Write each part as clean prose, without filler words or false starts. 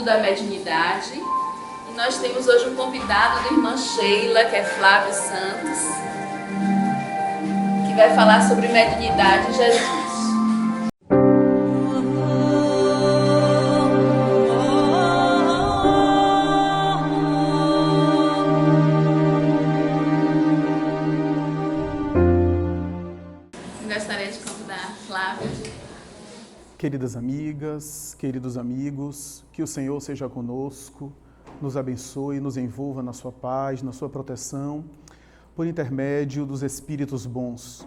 da mediunidade e nós temos hoje um convidado da irmã Sheila, que é Flávio Santos, que vai falar sobre mediunidade e Jesus. Gostaria de convidar Flávio. Queridas amigas, queridos amigos, que o Senhor seja conosco, nos abençoe, nos envolva na sua paz, na sua proteção, por intermédio dos Espíritos bons.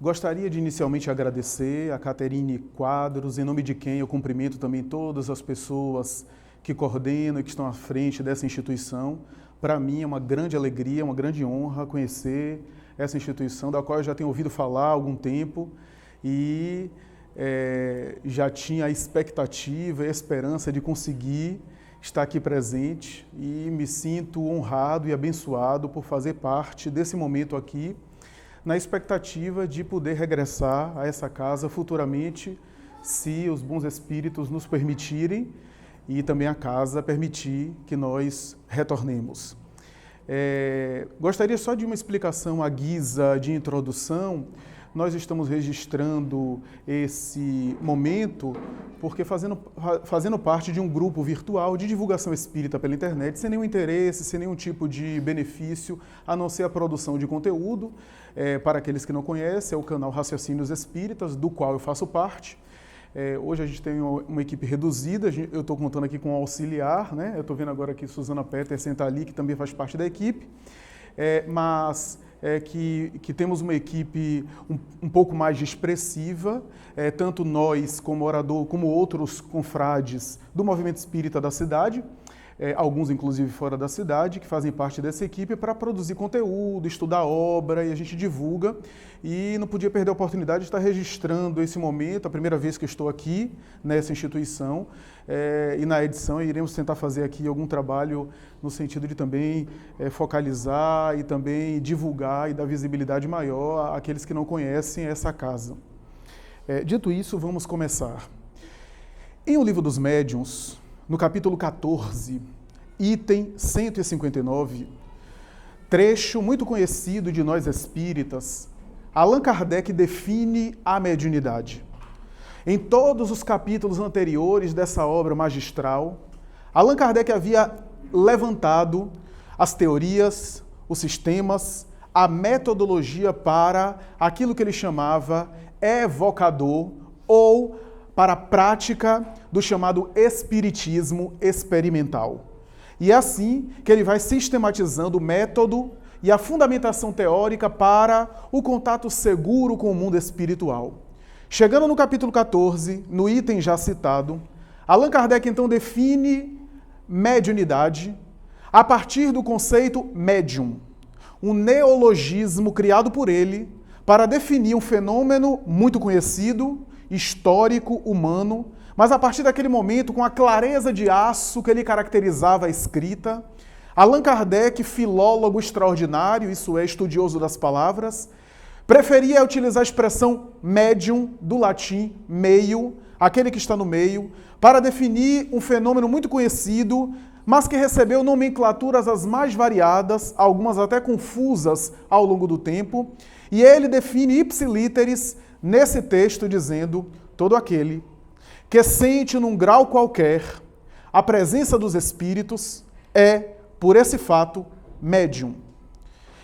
Gostaria de inicialmente agradecer a Caterine Quadros, em nome de quem eu cumprimento também todas as pessoas que coordenam e que estão à frente dessa instituição. Para mim é uma grande alegria, uma grande honra conhecer essa instituição, da qual eu já tenho ouvido falar há algum tempo e já tinha a expectativa e a esperança de conseguir estar aqui presente e me sinto honrado e abençoado por fazer parte desse momento aqui, na expectativa de poder regressar a essa casa futuramente, se os bons espíritos nos permitirem e também a casa permitir que nós retornemos. Gostaria só de uma explicação à guisa de introdução. Nós estamos registrando esse momento porque fazendo parte de um grupo virtual de divulgação espírita pela internet, sem nenhum interesse, sem nenhum tipo de benefício, a não ser a produção de conteúdo. Para aqueles que não conhecem, é o canal Raciocínios Espíritas, do qual eu faço parte. Hoje a gente tem uma equipe reduzida, eu estou contando aqui com um auxiliar, né? Eu estou vendo agora aqui Suzana Peter senta ali, que também faz parte da equipe, mas que temos uma equipe um pouco mais expressiva, tanto nós como orador, como outros confrades do movimento espírita da cidade, alguns inclusive fora da cidade, que fazem parte dessa equipe para produzir conteúdo, estudar a obra, e a gente divulga. E não podia perder a oportunidade de estar registrando esse momento, a primeira vez que eu estou aqui nessa instituição, e na edição iremos tentar fazer aqui algum trabalho no sentido de também focalizar e também divulgar e dar visibilidade maior àqueles que não conhecem essa casa. Dito isso, vamos começar. Em O Livro dos Médiuns, no capítulo 14, item 159, trecho muito conhecido de nós espíritas, Allan Kardec define a mediunidade. Em todos os capítulos anteriores dessa obra magistral, Allan Kardec havia levantado as teorias, os sistemas, a metodologia para aquilo que ele chamava evocador ou para a prática do chamado espiritismo experimental. E é assim que ele vai sistematizando o método e a fundamentação teórica para o contato seguro com o mundo espiritual. Chegando no capítulo 14, no item já citado, Allan Kardec então define mediunidade a partir do conceito médium, um neologismo criado por ele para definir um fenômeno muito conhecido, histórico, humano, mas a partir daquele momento, com a clareza de aço que ele caracterizava a escrita, Allan Kardec, filólogo extraordinário, isso é, estudioso das palavras, preferia utilizar a expressão médium, do latim meio, aquele que está no meio, para definir um fenômeno muito conhecido, mas que recebeu nomenclaturas as mais variadas, algumas até confusas ao longo do tempo, e ele define ipsilíteres nesse texto dizendo: todo aquele que sente num grau qualquer a presença dos espíritos é, por esse fato, médium.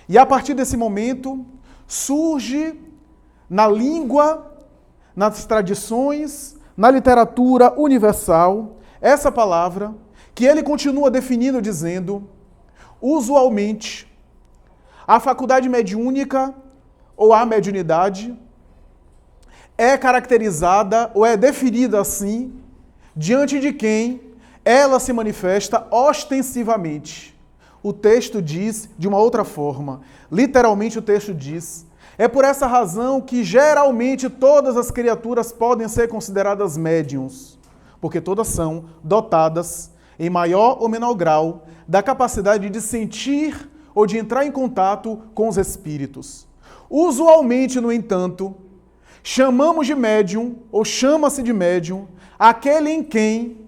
E a partir desse momento surge na língua, nas tradições, na literatura universal, essa palavra que ele continua definindo dizendo: usualmente, a faculdade mediúnica ou a mediunidade é caracterizada ou é definida assim, diante de quem ela se manifesta ostensivamente. O texto diz de uma outra forma, literalmente o texto diz: é por essa razão que geralmente todas as criaturas podem ser consideradas médiuns, porque todas são dotadas, em maior ou menor grau, da capacidade de sentir ou de entrar em contato com os espíritos. Usualmente, no entanto, chamamos de médium, ou chama-se de médium, aquele em quem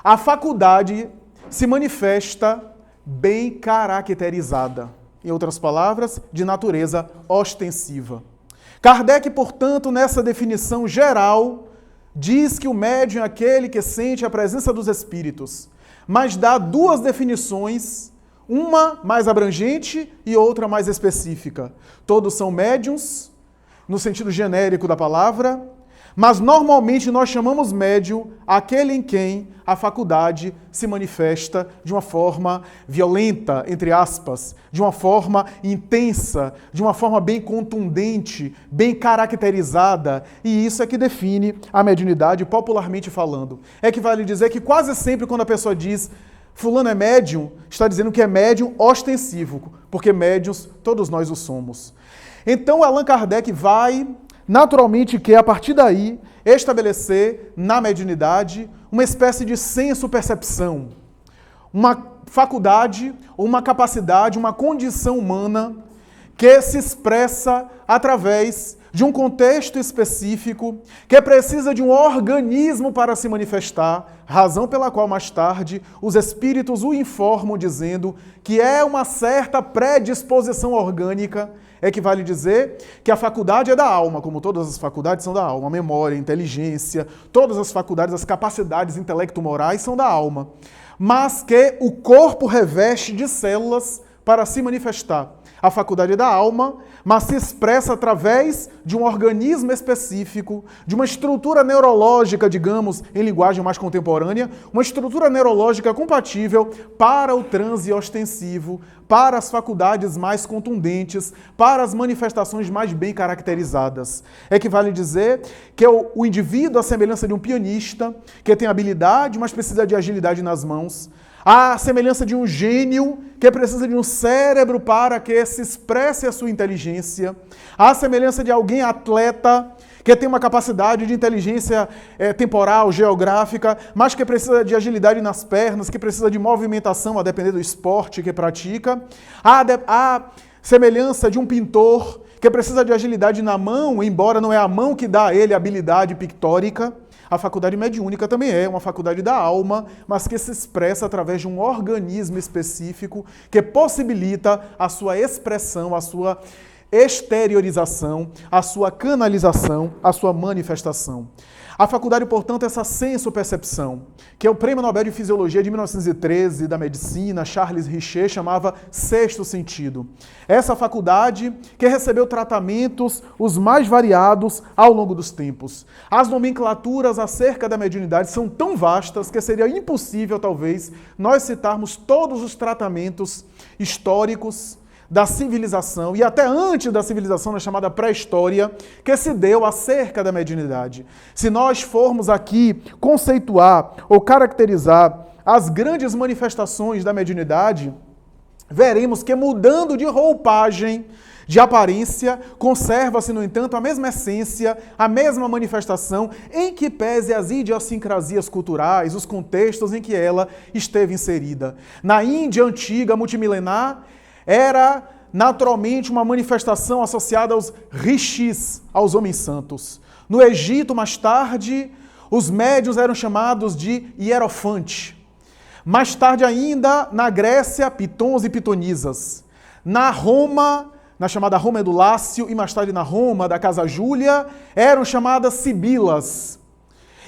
a faculdade se manifesta bem caracterizada. Em outras palavras, de natureza ostensiva. Kardec, portanto, nessa definição geral, diz que o médium é aquele que sente a presença dos espíritos, mas dá duas definições, uma mais abrangente e outra mais específica. Todos são médiuns, no sentido genérico da palavra, mas normalmente nós chamamos médium aquele em quem a faculdade se manifesta de uma forma violenta, entre aspas, de uma forma intensa, de uma forma bem contundente, bem caracterizada. E isso é que define a mediunidade, popularmente falando. É que vale dizer que quase sempre quando a pessoa diz fulano é médium, está dizendo que é médium ostensivo, porque médiuns todos nós o somos. Então Allan Kardec vai naturalmente que, a partir daí, estabelecer na mediunidade uma espécie de senso-percepção, uma faculdade, uma capacidade, uma condição humana que se expressa através de um contexto específico, que precisa de um organismo para se manifestar, razão pela qual mais tarde os espíritos o informam dizendo que é uma certa predisposição orgânica. É que vale dizer que a faculdade é da alma, como todas as faculdades são da alma. A memória, a inteligência, todas as faculdades, as capacidades intelecto-morais são da alma. Mas que o corpo reveste de células para se manifestar. A faculdade é da alma, mas se expressa através de um organismo específico, de uma estrutura neurológica, digamos, em linguagem mais contemporânea, uma estrutura neurológica compatível para o transe ostensivo, para as faculdades mais contundentes, para as manifestações mais bem caracterizadas. É que vale dizer que o indivíduo, à semelhança de um pianista, que tem habilidade, mas precisa de agilidade nas mãos, à semelhança de um gênio que precisa de um cérebro para que se expresse a sua inteligência, à semelhança de alguém atleta que tem uma capacidade de inteligência temporal, geográfica, mas que precisa de agilidade nas pernas, que precisa de movimentação a depender do esporte que pratica, à semelhança de um pintor que precisa de agilidade na mão, embora não é a mão que dá a ele habilidade pictórica. A faculdade mediúnica também é uma faculdade da alma, mas que se expressa através de um organismo específico que possibilita a sua expressão, a sua exteriorização, a sua canalização, a sua manifestação. A faculdade, portanto, é essa senso-percepção, que é o Prêmio Nobel de Fisiologia de 1913 da Medicina, Charles Richet, chamava sexto sentido. Essa faculdade que recebeu tratamentos os mais variados ao longo dos tempos. As nomenclaturas acerca da mediunidade são tão vastas que seria impossível, talvez, nós citarmos todos os tratamentos históricos da civilização e até antes da civilização, na chamada pré-história, que se deu acerca da mediunidade. Se nós formos aqui conceituar ou caracterizar as grandes manifestações da mediunidade, veremos que mudando de roupagem, de aparência, conserva-se, no entanto, a mesma essência, a mesma manifestação, em que pese as idiosincrasias culturais, os contextos em que ela esteve inserida. Na Índia antiga, multimilenar, era naturalmente uma manifestação associada aos rishis, aos homens santos. No Egito, mais tarde, os médiuns eram chamados de hierofantes. Mais tarde ainda, na Grécia, pitons e pitonisas. Na Roma, na chamada Roma Edulácio, e mais tarde na Roma da Casa Júlia, eram chamadas sibilas.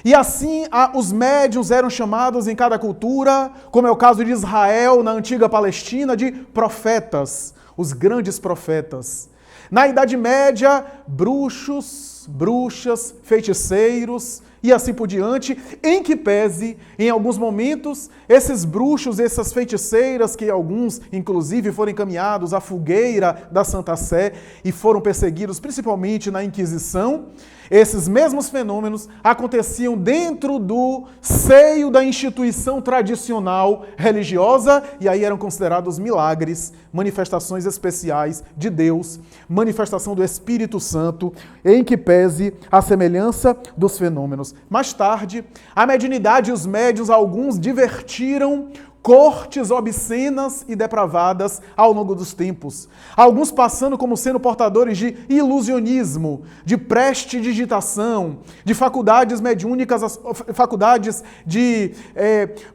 E assim, os médiuns eram chamados em cada cultura, como é o caso de Israel, na antiga Palestina, de profetas, os grandes profetas. Na Idade Média, bruxos, bruxas, feiticeiros e assim por diante, em que pese, em alguns momentos, esses bruxos, essas feiticeiras, que alguns, inclusive, foram encaminhados à fogueira da Santa Sé e foram perseguidos, principalmente na Inquisição, esses mesmos fenômenos aconteciam dentro do seio da instituição tradicional religiosa e aí eram considerados milagres, manifestações especiais de Deus, manifestação do Espírito Santo, em que pese a semelhança dos fenômenos. Mais tarde, a mediunidade e os médiuns, alguns divertiram cortes obscenas e depravadas ao longo dos tempos. Alguns passando como sendo portadores de ilusionismo, de prestidigitação, de faculdades mediúnicas, faculdades de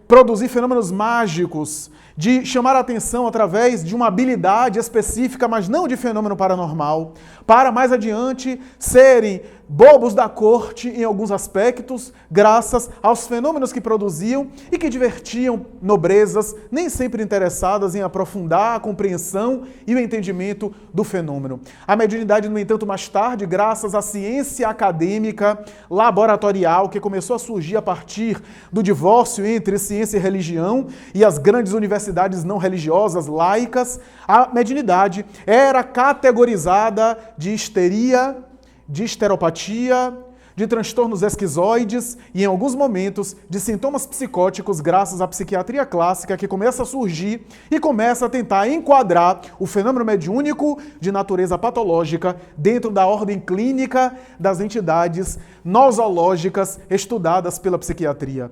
produzir fenômenos mágicos, de chamar a atenção através de uma habilidade específica, mas não de fenômeno paranormal, para mais adiante serem bobos da corte em alguns aspectos, graças aos fenômenos que produziam e que divertiam nobrezas, nem sempre interessadas em aprofundar a compreensão e o entendimento do fenômeno. A mediunidade, no entanto, mais tarde, graças à ciência acadêmica laboratorial que começou a surgir a partir do divórcio entre ciência e religião e as grandes universidades não religiosas, laicas, a mediunidade era categorizada de histeria, de histeropatia, de transtornos esquizoides e, em alguns momentos, de sintomas psicóticos graças à psiquiatria clássica que começa a surgir e começa a tentar enquadrar o fenômeno mediúnico de natureza patológica dentro da ordem clínica das entidades nosológicas estudadas pela psiquiatria.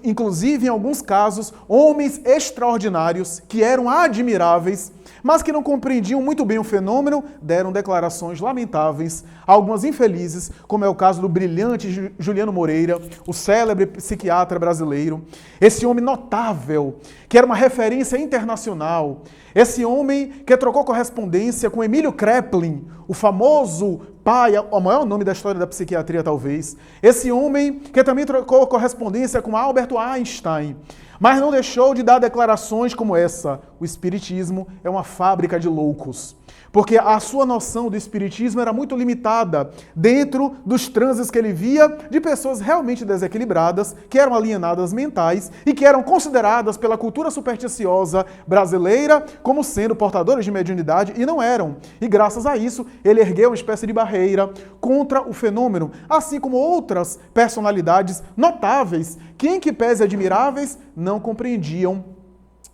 Inclusive, em alguns casos, homens extraordinários que eram admiráveis, mas que não compreendiam muito bem o fenômeno, deram declarações lamentáveis, algumas infelizes, como é o caso do brilhante Juliano Moreira, o célebre psiquiatra brasileiro. Esse homem notável, que era uma referência internacional. Esse homem que trocou correspondência com Emílio Kraepelin, o famoso pai, o maior nome da história da psiquiatria talvez. Esse homem que também trocou correspondência com Albert Einstein. Mas não deixou de dar declarações como essa: o espiritismo é uma fábrica de loucos. Porque a sua noção do espiritismo era muito limitada dentro dos transes que ele via de pessoas realmente desequilibradas, que eram alienadas mentais e que eram consideradas pela cultura supersticiosa brasileira como sendo portadoras de mediunidade e não eram. E graças a isso, ele ergueu uma espécie de barreira contra o fenômeno, assim como outras personalidades notáveis que, em que pese admiráveis, não compreendiam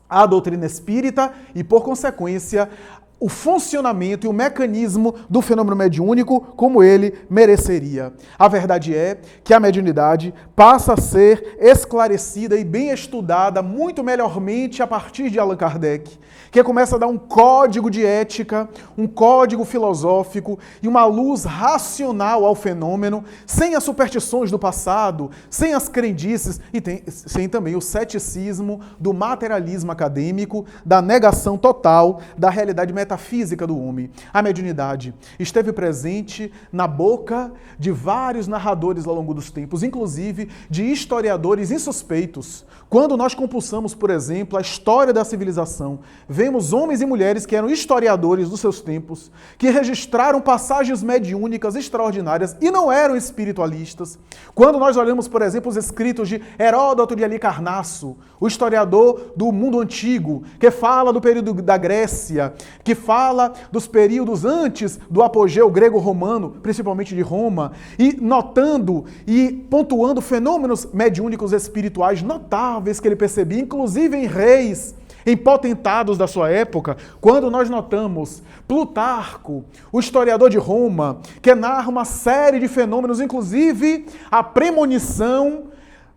a doutrina espírita e, por consequência, o funcionamento e o mecanismo do fenômeno mediúnico como ele mereceria. A verdade é que a mediunidade passa a ser esclarecida e bem estudada muito melhormente a partir de Allan Kardec, que começa a dar um código de ética, um código filosófico e uma luz racional ao fenômeno, sem as superstições do passado, sem as crendices e sem também o ceticismo do materialismo acadêmico, da negação total da realidade metafísica do homem. A mediunidade esteve presente na boca de vários narradores ao longo dos tempos, inclusive de historiadores insuspeitos. Quando nós compulsamos, por exemplo, a história da civilização, vemos homens e mulheres que eram historiadores dos seus tempos, que registraram passagens mediúnicas extraordinárias e não eram espiritualistas. Quando nós olhamos, por exemplo, os escritos de Heródoto de Halicarnasso, o historiador do mundo antigo, que fala do período da Grécia, que fala dos períodos antes do apogeu grego-romano, principalmente de Roma, e notando e pontuando fenômenos mediúnicos espirituais notáveis que ele percebia, inclusive em reis, em potentados da sua época, quando nós notamos Plutarco, o historiador de Roma, que narra uma série de fenômenos, inclusive a premonição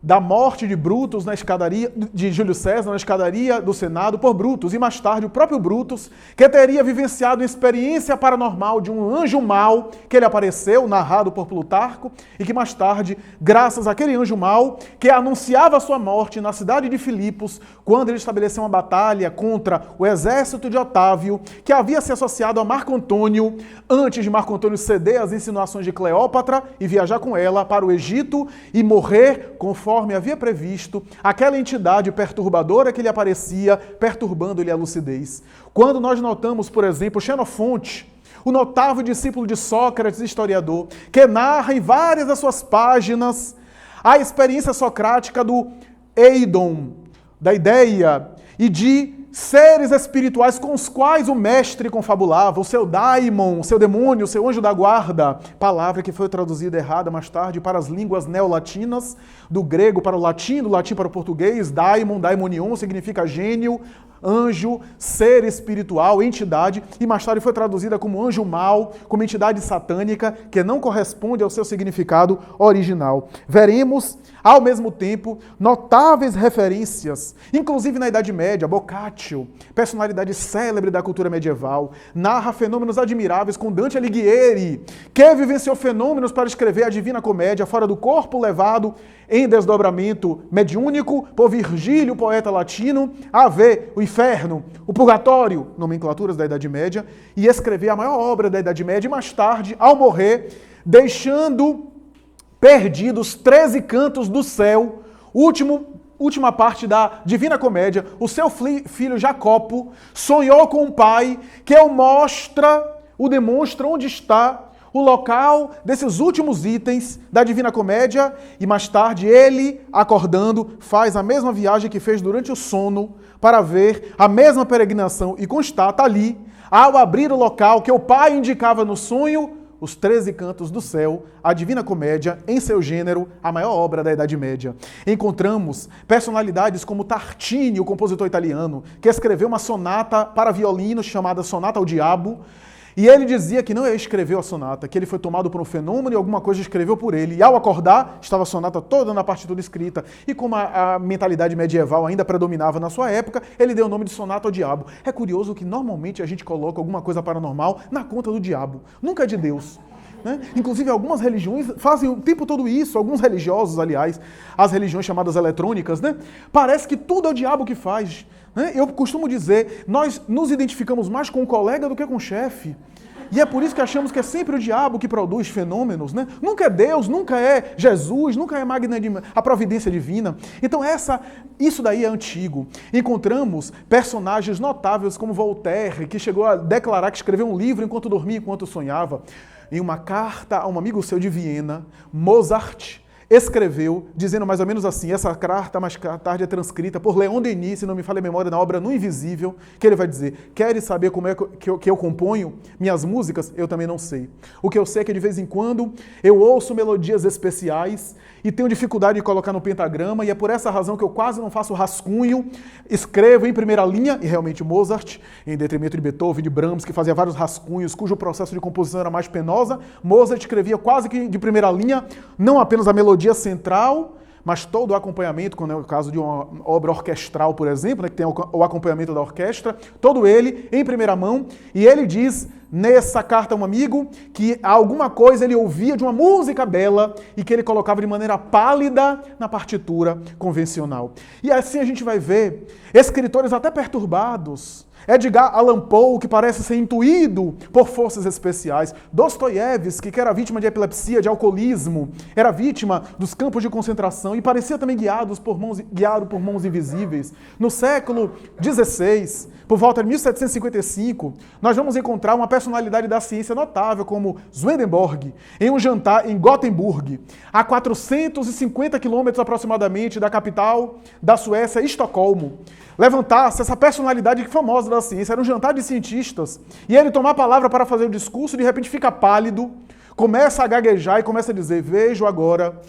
da morte de Brutus na escadaria, de Júlio César na escadaria do Senado por Brutus, e mais tarde o próprio Brutus, que teria vivenciado uma experiência paranormal de um anjo mau que ele apareceu, narrado por Plutarco, e que mais tarde, graças àquele anjo mau, que anunciava a sua morte na cidade de Filipos, quando ele estabeleceu uma batalha contra o exército de Otávio, que havia se associado a Marco Antônio, antes de Marco Antônio ceder às insinuações de Cleópatra e viajar com ela para o Egito e morrer conforme havia previsto, aquela entidade perturbadora que lhe aparecia, perturbando-lhe a lucidez. Quando nós notamos, por exemplo, Xenofonte, o notável discípulo de Sócrates, historiador, que narra em várias das suas páginas a experiência socrática do Eidon, da ideia, e de seres espirituais com os quais o mestre confabulava, o seu daimon, o seu demônio, o seu anjo da guarda, palavra que foi traduzida errada mais tarde para as línguas neolatinas, do grego para o latim, do latim para o português, daimon, daimonion, significa gênio, anjo, ser espiritual, entidade, e mais tarde foi traduzida como anjo mau, como entidade satânica, que não corresponde ao seu significado original. Veremos, ao mesmo tempo, notáveis referências, inclusive na Idade Média. Boccaccio, personalidade célebre da cultura medieval, narra fenômenos admiráveis com Dante Alighieri, que vivenciou fenômenos para escrever a Divina Comédia, fora do corpo levado em desdobramento mediúnico por Virgílio, poeta latino, a ver o inferno, o purgatório, nomenclaturas da Idade Média, e escrever a maior obra da Idade Média, e mais tarde, ao morrer, deixando perdidos 13 cantos do céu, última parte da Divina Comédia. O seu filho Jacopo sonhou com um pai que o demonstra onde está o local desses últimos itens da Divina Comédia, e mais tarde ele, acordando, faz a mesma viagem que fez durante o sono para ver a mesma peregrinação e constata ali, ao abrir o local que o pai indicava no sonho, os 13 cantos do céu, a Divina Comédia, em seu gênero, a maior obra da Idade Média. Encontramos personalidades como Tartini, o compositor italiano, que escreveu uma sonata para violino chamada Sonata ao Diabo, e ele dizia que não escreveu a sonata, que ele foi tomado por um fenômeno e alguma coisa escreveu por ele. E ao acordar, estava a sonata toda na partitura escrita. E como a mentalidade medieval ainda predominava na sua época, ele deu o nome de Sonata ao Diabo. É curioso que normalmente a gente coloca alguma coisa paranormal na conta do diabo, nunca é de Deus. Né? Inclusive algumas religiões fazem o tempo todo isso, alguns religiosos, aliás, as religiões chamadas eletrônicas, né? Parece que tudo é o diabo que faz. Eu costumo dizer, nós nos identificamos mais com o colega do que com o chefe. E é por isso que achamos que é sempre o diabo que produz fenômenos, né? Nunca é Deus, nunca é Jesus, nunca é a providência divina. Então isso daí é antigo. Encontramos personagens notáveis como Voltaire, que chegou a declarar que escreveu um livro enquanto dormia, enquanto sonhava. Em uma carta a um amigo seu de Viena, Mozart escreveu, dizendo mais ou menos assim, essa carta mais tarde é transcrita por Leon Denis, se não me falha a memória, na obra No Invisível, que ele vai dizer, queres saber como é que eu componho minhas músicas? Eu também não sei. O que eu sei é que de vez em quando eu ouço melodias especiais e tenho dificuldade de colocar no pentagrama, e é por essa razão que eu quase não faço rascunho, escrevo em primeira linha, e realmente Mozart, em detrimento de Beethoven, de Brahms, que fazia vários rascunhos, cujo processo de composição era mais penosa, Mozart escrevia quase que de primeira linha, não apenas a melodia central, mas todo o acompanhamento, quando é o caso de uma obra orquestral, por exemplo, né, que tem o acompanhamento da orquestra, todo ele em primeira mão, e ele diz nessa carta a um amigo que alguma coisa ele ouvia de uma música bela e que ele colocava de maneira pálida na partitura convencional. E assim a gente vai ver escritores até perturbados, Edgar Allan Poe, que parece ser intuído por forças especiais. Dostoiévski, que era vítima de epilepsia, de alcoolismo, era vítima dos campos de concentração e parecia também guiado por mãos invisíveis. No século XVI, por volta de 1755, nós vamos encontrar uma personalidade da ciência notável como Swedenborg, em um jantar em Gothenburg, a 450 quilômetros aproximadamente da capital da Suécia, Estocolmo. Levantasse essa personalidade famosa da ciência, era um jantar de cientistas, e ele tomar a palavra para fazer o discurso, de repente fica pálido, começa a gaguejar e começa a dizer, vejo agora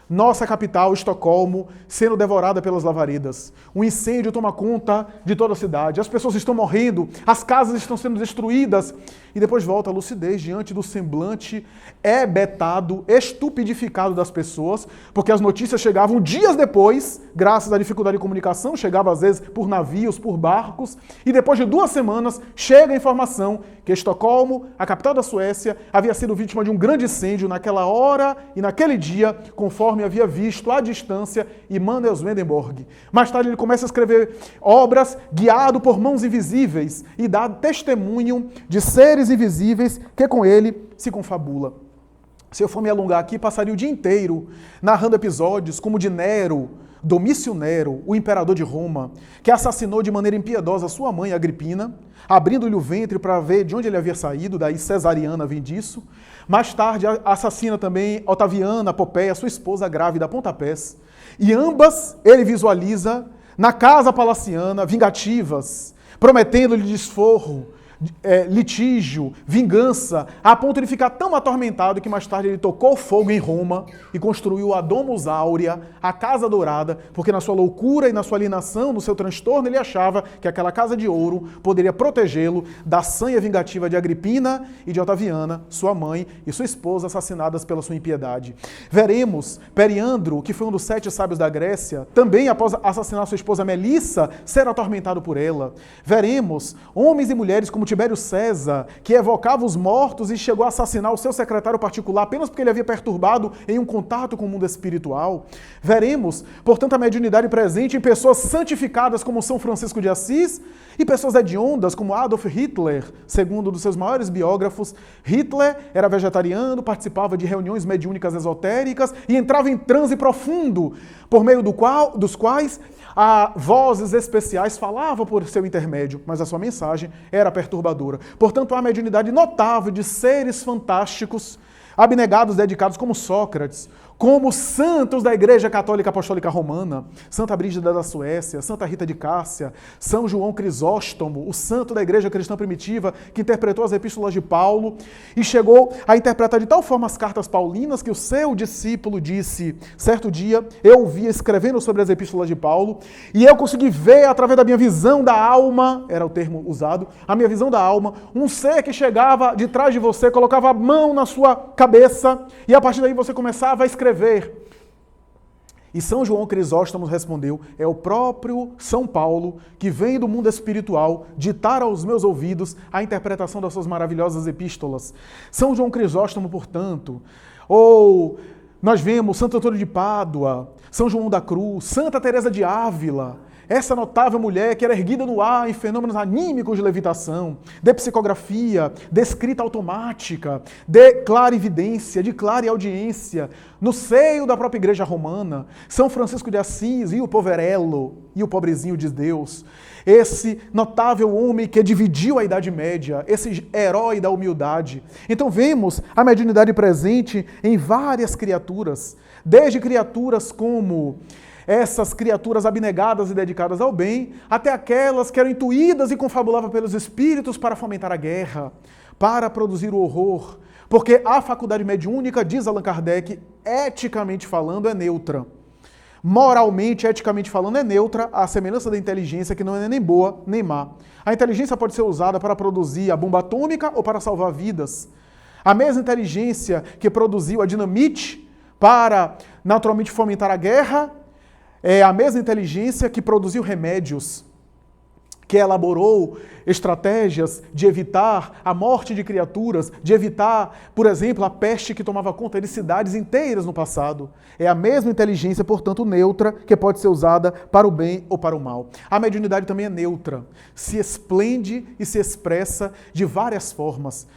nossa capital, Estocolmo, sendo devorada pelas labaredas. Um incêndio toma conta de toda a cidade, as pessoas estão morrendo, as casas estão sendo destruídas, e depois volta a lucidez diante do semblante hebetado, estupidificado das pessoas, porque as notícias chegavam dias depois, graças à dificuldade de comunicação, chegava às vezes por navios, por barcos, e depois de 2 semanas chega a informação que Estocolmo, a capital da Suécia, havia sido vítima de um grande incêndio naquela hora e naquele dia, conforme havia visto à distância Immanuel Swedenborg. Mais tarde ele começa a escrever obras guiado por mãos invisíveis e dá testemunho de seres invisíveis que com ele se confabula. Se eu for me alongar aqui, passaria o dia inteiro narrando episódios como de Nero, Domício Nero, o imperador de Roma, que assassinou de maneira impiedosa sua mãe Agripina, abrindo-lhe o ventre para ver de onde ele havia saído, daí cesariana vem disso. Mais tarde assassina também Otaviana Popeia, sua esposa grávida, a pontapés. E ambas ele visualiza na casa palaciana, vingativas, prometendo-lhe desforro, litígio, vingança, a ponto de ficar tão atormentado que mais tarde ele tocou fogo em Roma e construiu a Domus Áurea, a Casa Dourada, porque na sua loucura e na sua alienação, no seu transtorno, ele achava que aquela casa de ouro poderia protegê-lo da sanha vingativa de Agripina e de Otaviana, sua mãe e sua esposa, assassinadas pela sua impiedade. Veremos Periandro, que foi um dos 7 sábios da Grécia, também após assassinar sua esposa Melissa, ser atormentado por ela. Veremos homens e mulheres como Tibério César, que evocava os mortos e chegou a assassinar o seu secretário particular apenas porque ele havia perturbado em um contato com o mundo espiritual. Veremos, portanto, a mediunidade presente em pessoas santificadas como São Francisco de Assis e pessoas hediondas como Adolf Hitler, segundo um dos seus maiores biógrafos. Hitler era vegetariano, participava de reuniões mediúnicas esotéricas e entrava em transe profundo, por meio dos quais vozes especiais falavam por seu intermédio, mas a sua mensagem era perturbadora. Portanto, há mediunidade notável de seres fantásticos, abnegados, dedicados, como Sócrates, como santos da Igreja Católica Apostólica Romana, Santa Brígida da Suécia, Santa Rita de Cássia, São João Crisóstomo, o santo da Igreja Cristã Primitiva, que interpretou as epístolas de Paulo e chegou a interpretar de tal forma as cartas paulinas que o seu discípulo disse, certo dia, eu o via escrevendo sobre as epístolas de Paulo e eu consegui ver através da minha visão da alma, era o termo usado, a minha visão da alma, um ser que chegava de trás de você, colocava a mão na sua cabeça e a partir daí você começava a escrever. E São João Crisóstomo respondeu, é o próprio São Paulo que vem do mundo espiritual ditar aos meus ouvidos a interpretação das suas maravilhosas epístolas. São João Crisóstomo, portanto, nós vemos Santo Antônio de Pádua, São João da Cruz, Santa Teresa de Ávila, essa notável mulher que era erguida no ar em fenômenos anímicos de levitação, de psicografia, de escrita automática, de clarividência, de clareaudiência, no seio da própria Igreja Romana, São Francisco de Assis e o poverello, e o pobrezinho de Deus, esse notável homem que dividiu a Idade Média, esse herói da humildade. Então vemos a mediunidade presente em várias criaturas, desde criaturas como essas criaturas abnegadas e dedicadas ao bem, até aquelas que eram intuídas e confabulavam pelos espíritos para fomentar a guerra, para produzir o horror. Porque a faculdade mediúnica, diz Allan Kardec, eticamente falando, é neutra. Moralmente, eticamente falando, é neutra, à semelhança da inteligência, que não é nem boa nem má. A inteligência pode ser usada para produzir a bomba atômica ou para salvar vidas. A mesma inteligência que produziu a dinamite para, naturalmente, fomentar a guerra, é a mesma inteligência que produziu remédios, que elaborou estratégias de evitar a morte de criaturas, de evitar, por exemplo, a peste que tomava conta de cidades inteiras no passado. É a mesma inteligência, portanto, neutra, que pode ser usada para o bem ou para o mal. A mediunidade também é neutra, se esplende e se expressa de várias formas.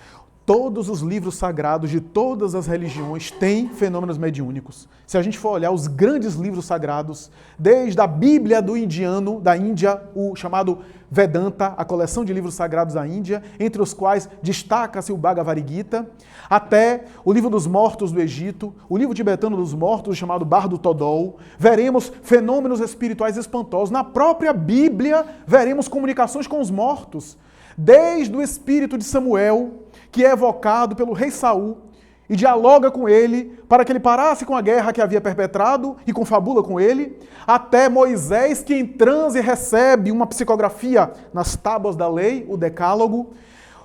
Todos os livros sagrados de todas as religiões têm fenômenos mediúnicos. Se a gente for olhar os grandes livros sagrados, desde a Bíblia do indiano, da Índia, o chamado Vedanta, a coleção de livros sagrados da Índia, entre os quais destaca-se o Bhagavad Gita, até o livro dos mortos do Egito, o livro tibetano dos mortos, chamado Bardo Todol, veremos fenômenos espirituais espantosos. Na própria Bíblia, veremos comunicações com os mortos, desde o espírito de Samuel, que é evocado pelo rei Saul e dialoga com ele para que ele parasse com a guerra que havia perpetrado e confabula com ele, até Moisés, que em transe recebe uma psicografia nas tábuas da lei, o Decálogo,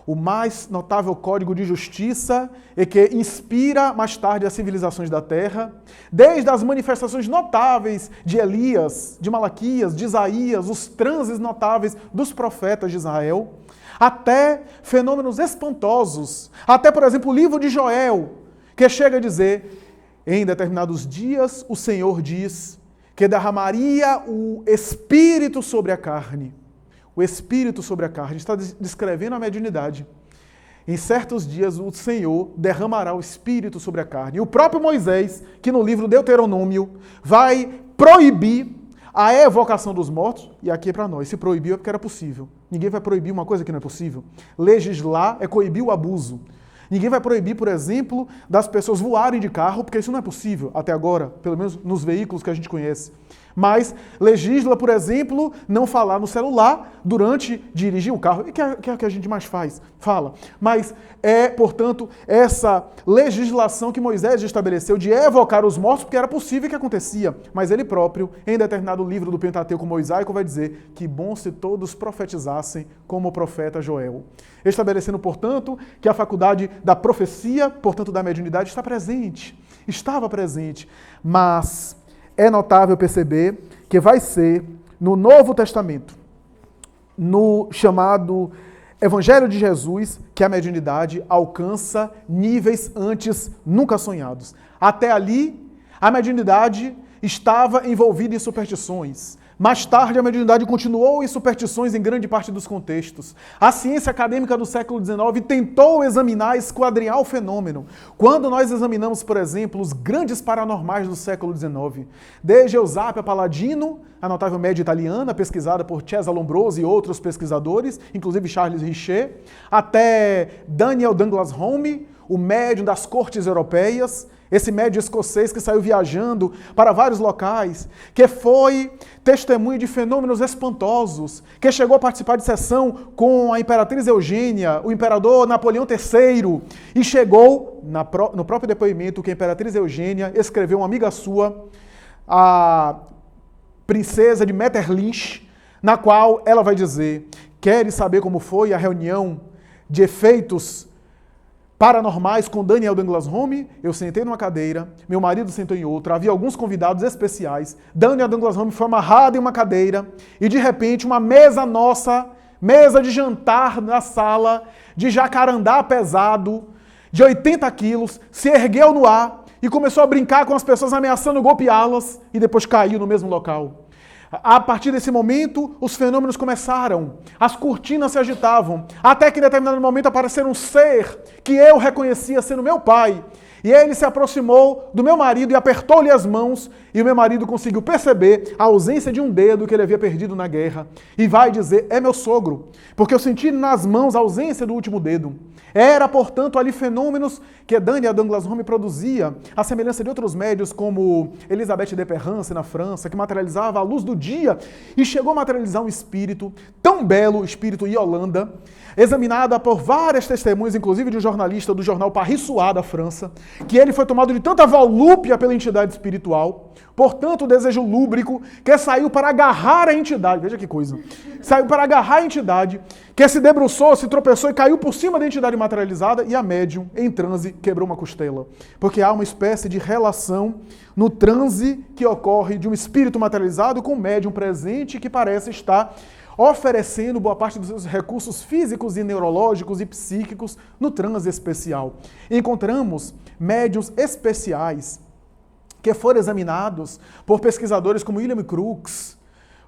o mais notável código de justiça e que inspira mais tarde as civilizações da Terra, desde as manifestações notáveis de Elias, de Malaquias, de Isaías, os transes notáveis dos profetas de Israel, até fenômenos espantosos, até, por exemplo, o livro de Joel, que chega a dizer, em determinados dias o Senhor diz que derramaria o Espírito sobre a carne. O Espírito sobre a carne está descrevendo a mediunidade. Em certos dias o Senhor derramará o Espírito sobre a carne. E o próprio Moisés, que no livro Deuteronômio vai proibir a evocação dos mortos, e aqui é para nós, se proibiu é porque era possível. Ninguém vai proibir uma coisa que não é possível. Legislar é coibir o abuso. Ninguém vai proibir, por exemplo, das pessoas voarem de carro, porque isso não é possível até agora, pelo menos nos veículos que a gente conhece. Mas legisla, por exemplo, não falar no celular durante dirigir o carro. Que é o que a gente mais fala. Mas é, portanto, essa legislação que Moisés estabeleceu de evocar os mortos, porque era possível que acontecia. Mas ele próprio, em determinado livro do Pentateuco mosaico, vai dizer que bom se todos profetizassem como o profeta Joel. Estabelecendo, portanto, que a faculdade da profecia, portanto, da mediunidade, estava presente. Mas é notável perceber que vai ser no Novo Testamento, no chamado Evangelho de Jesus, que a mediunidade alcança níveis antes nunca sonhados. Até ali, a mediunidade estava envolvida em superstições. Mais tarde, a mediunidade continuou em superstições em grande parte dos contextos. A ciência acadêmica do século XIX tentou examinar, esquadrinhar o fenômeno. Quando nós examinamos, por exemplo, os grandes paranormais do século XIX, desde Eusapia Palladino, a notável média italiana, pesquisada por Cesare Lombroso e outros pesquisadores, inclusive Charles Richer, até Daniel Douglas Home, o médium das cortes europeias, esse médium escocês que saiu viajando para vários locais, que foi testemunho de fenômenos espantosos, que chegou a participar de sessão com a imperatriz Eugênia, o imperador Napoleão III, e chegou, no próprio depoimento que a imperatriz Eugênia escreveu uma amiga sua, a princesa de Metternich, na qual ela vai dizer: queres saber como foi a reunião de efeitos paranormais com Daniel Douglas Home? Eu sentei numa cadeira, meu marido sentou em outra, havia alguns convidados especiais, Daniel Douglas Home foi amarrado em uma cadeira e de repente uma mesa nossa, mesa de jantar na sala, de jacarandá pesado, de 80 quilos, se ergueu no ar e começou a brincar com as pessoas, ameaçando golpeá-las e depois caiu no mesmo local. A partir desse momento, os fenômenos começaram, as cortinas se agitavam, até que em determinado momento apareceu um ser que eu reconhecia sendo meu pai. E ele se aproximou do meu marido e apertou-lhe as mãos, e o meu marido conseguiu perceber a ausência de um dedo que ele havia perdido na guerra. E vai dizer: é meu sogro, porque eu senti nas mãos a ausência do último dedo. Era, portanto, ali fenômenos que Daniel Douglas Home produzia, à semelhança de outros médios como Elisabeth de Perrance, na França, que materializava a luz do dia e chegou a materializar um espírito tão belo, o espírito Yolanda, examinada por várias testemunhas, inclusive de um jornalista do jornal Paris Soir, da França, que ele foi tomado de tanta volúpia pela entidade espiritual, portanto, o desejo lúbrico, que saiu para agarrar a entidade, veja que coisa, saiu para agarrar a entidade, que se debruçou, se tropeçou e caiu por cima da entidade materializada, e a médium, em transe, quebrou uma costela. Porque há uma espécie de relação no transe que ocorre de um espírito materializado com um médium presente que parece estar oferecendo boa parte dos seus recursos físicos e neurológicos e psíquicos no transe especial. Encontramos médiuns especiais que foram examinados por pesquisadores como William Crookes,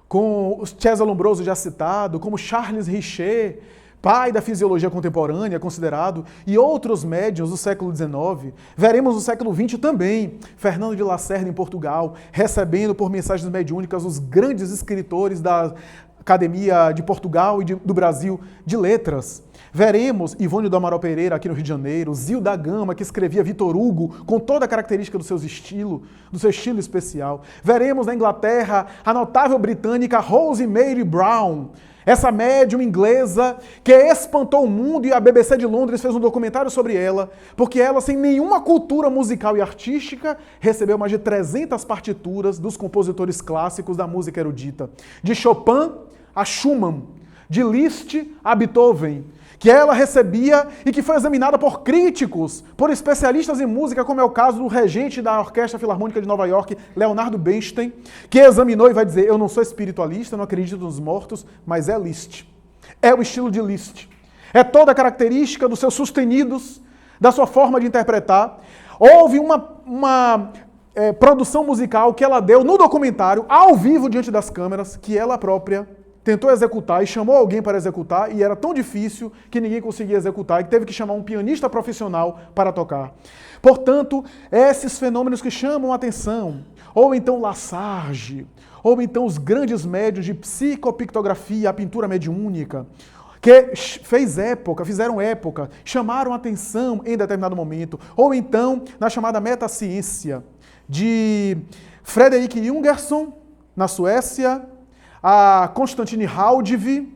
com o Cesare Lombroso já citado, como Charles Richer, pai da fisiologia contemporânea, considerado, e outros médiuns do século XIX. Veremos no século XX também Fernando de Lacerda, em Portugal, recebendo por mensagens mediúnicas os grandes escritores da Academia de Portugal e do Brasil de Letras. Veremos Ivone do Amaral Pereira aqui no Rio de Janeiro, Zil da Gama, que escrevia Vitor Hugo, com toda a característica do seu estilo especial. Veremos na Inglaterra a notável britânica Rosemary Brown, essa médium inglesa que espantou o mundo, e a BBC de Londres fez um documentário sobre ela, porque ela, sem nenhuma cultura musical e artística, recebeu mais de 300 partituras dos compositores clássicos da música erudita, de Chopin a Schumann, de Liszt a Beethoven, que ela recebia e que foi examinada por críticos, por especialistas em música, como é o caso do regente da Orquestra Filarmônica de Nova York, Leonardo Bernstein, que examinou e vai dizer: eu não sou espiritualista, não acredito nos mortos, mas é Liszt. É o estilo de Liszt. É toda a característica dos seus sustenidos, da sua forma de interpretar. Houve uma produção musical que ela deu no documentário, ao vivo, diante das câmeras, que ela própria tentou executar e chamou alguém para executar, e era tão difícil que ninguém conseguia executar, e que teve que chamar um pianista profissional para tocar. Portanto, esses fenômenos que chamam a atenção, ou então Lassarge, ou então os grandes médiuns de psicopictografia, a pintura mediúnica, que fizeram época, chamaram a atenção em determinado momento, ou então na chamada metaciência de Frederick Jungerson, na Suécia, a Konstantin Haldiv,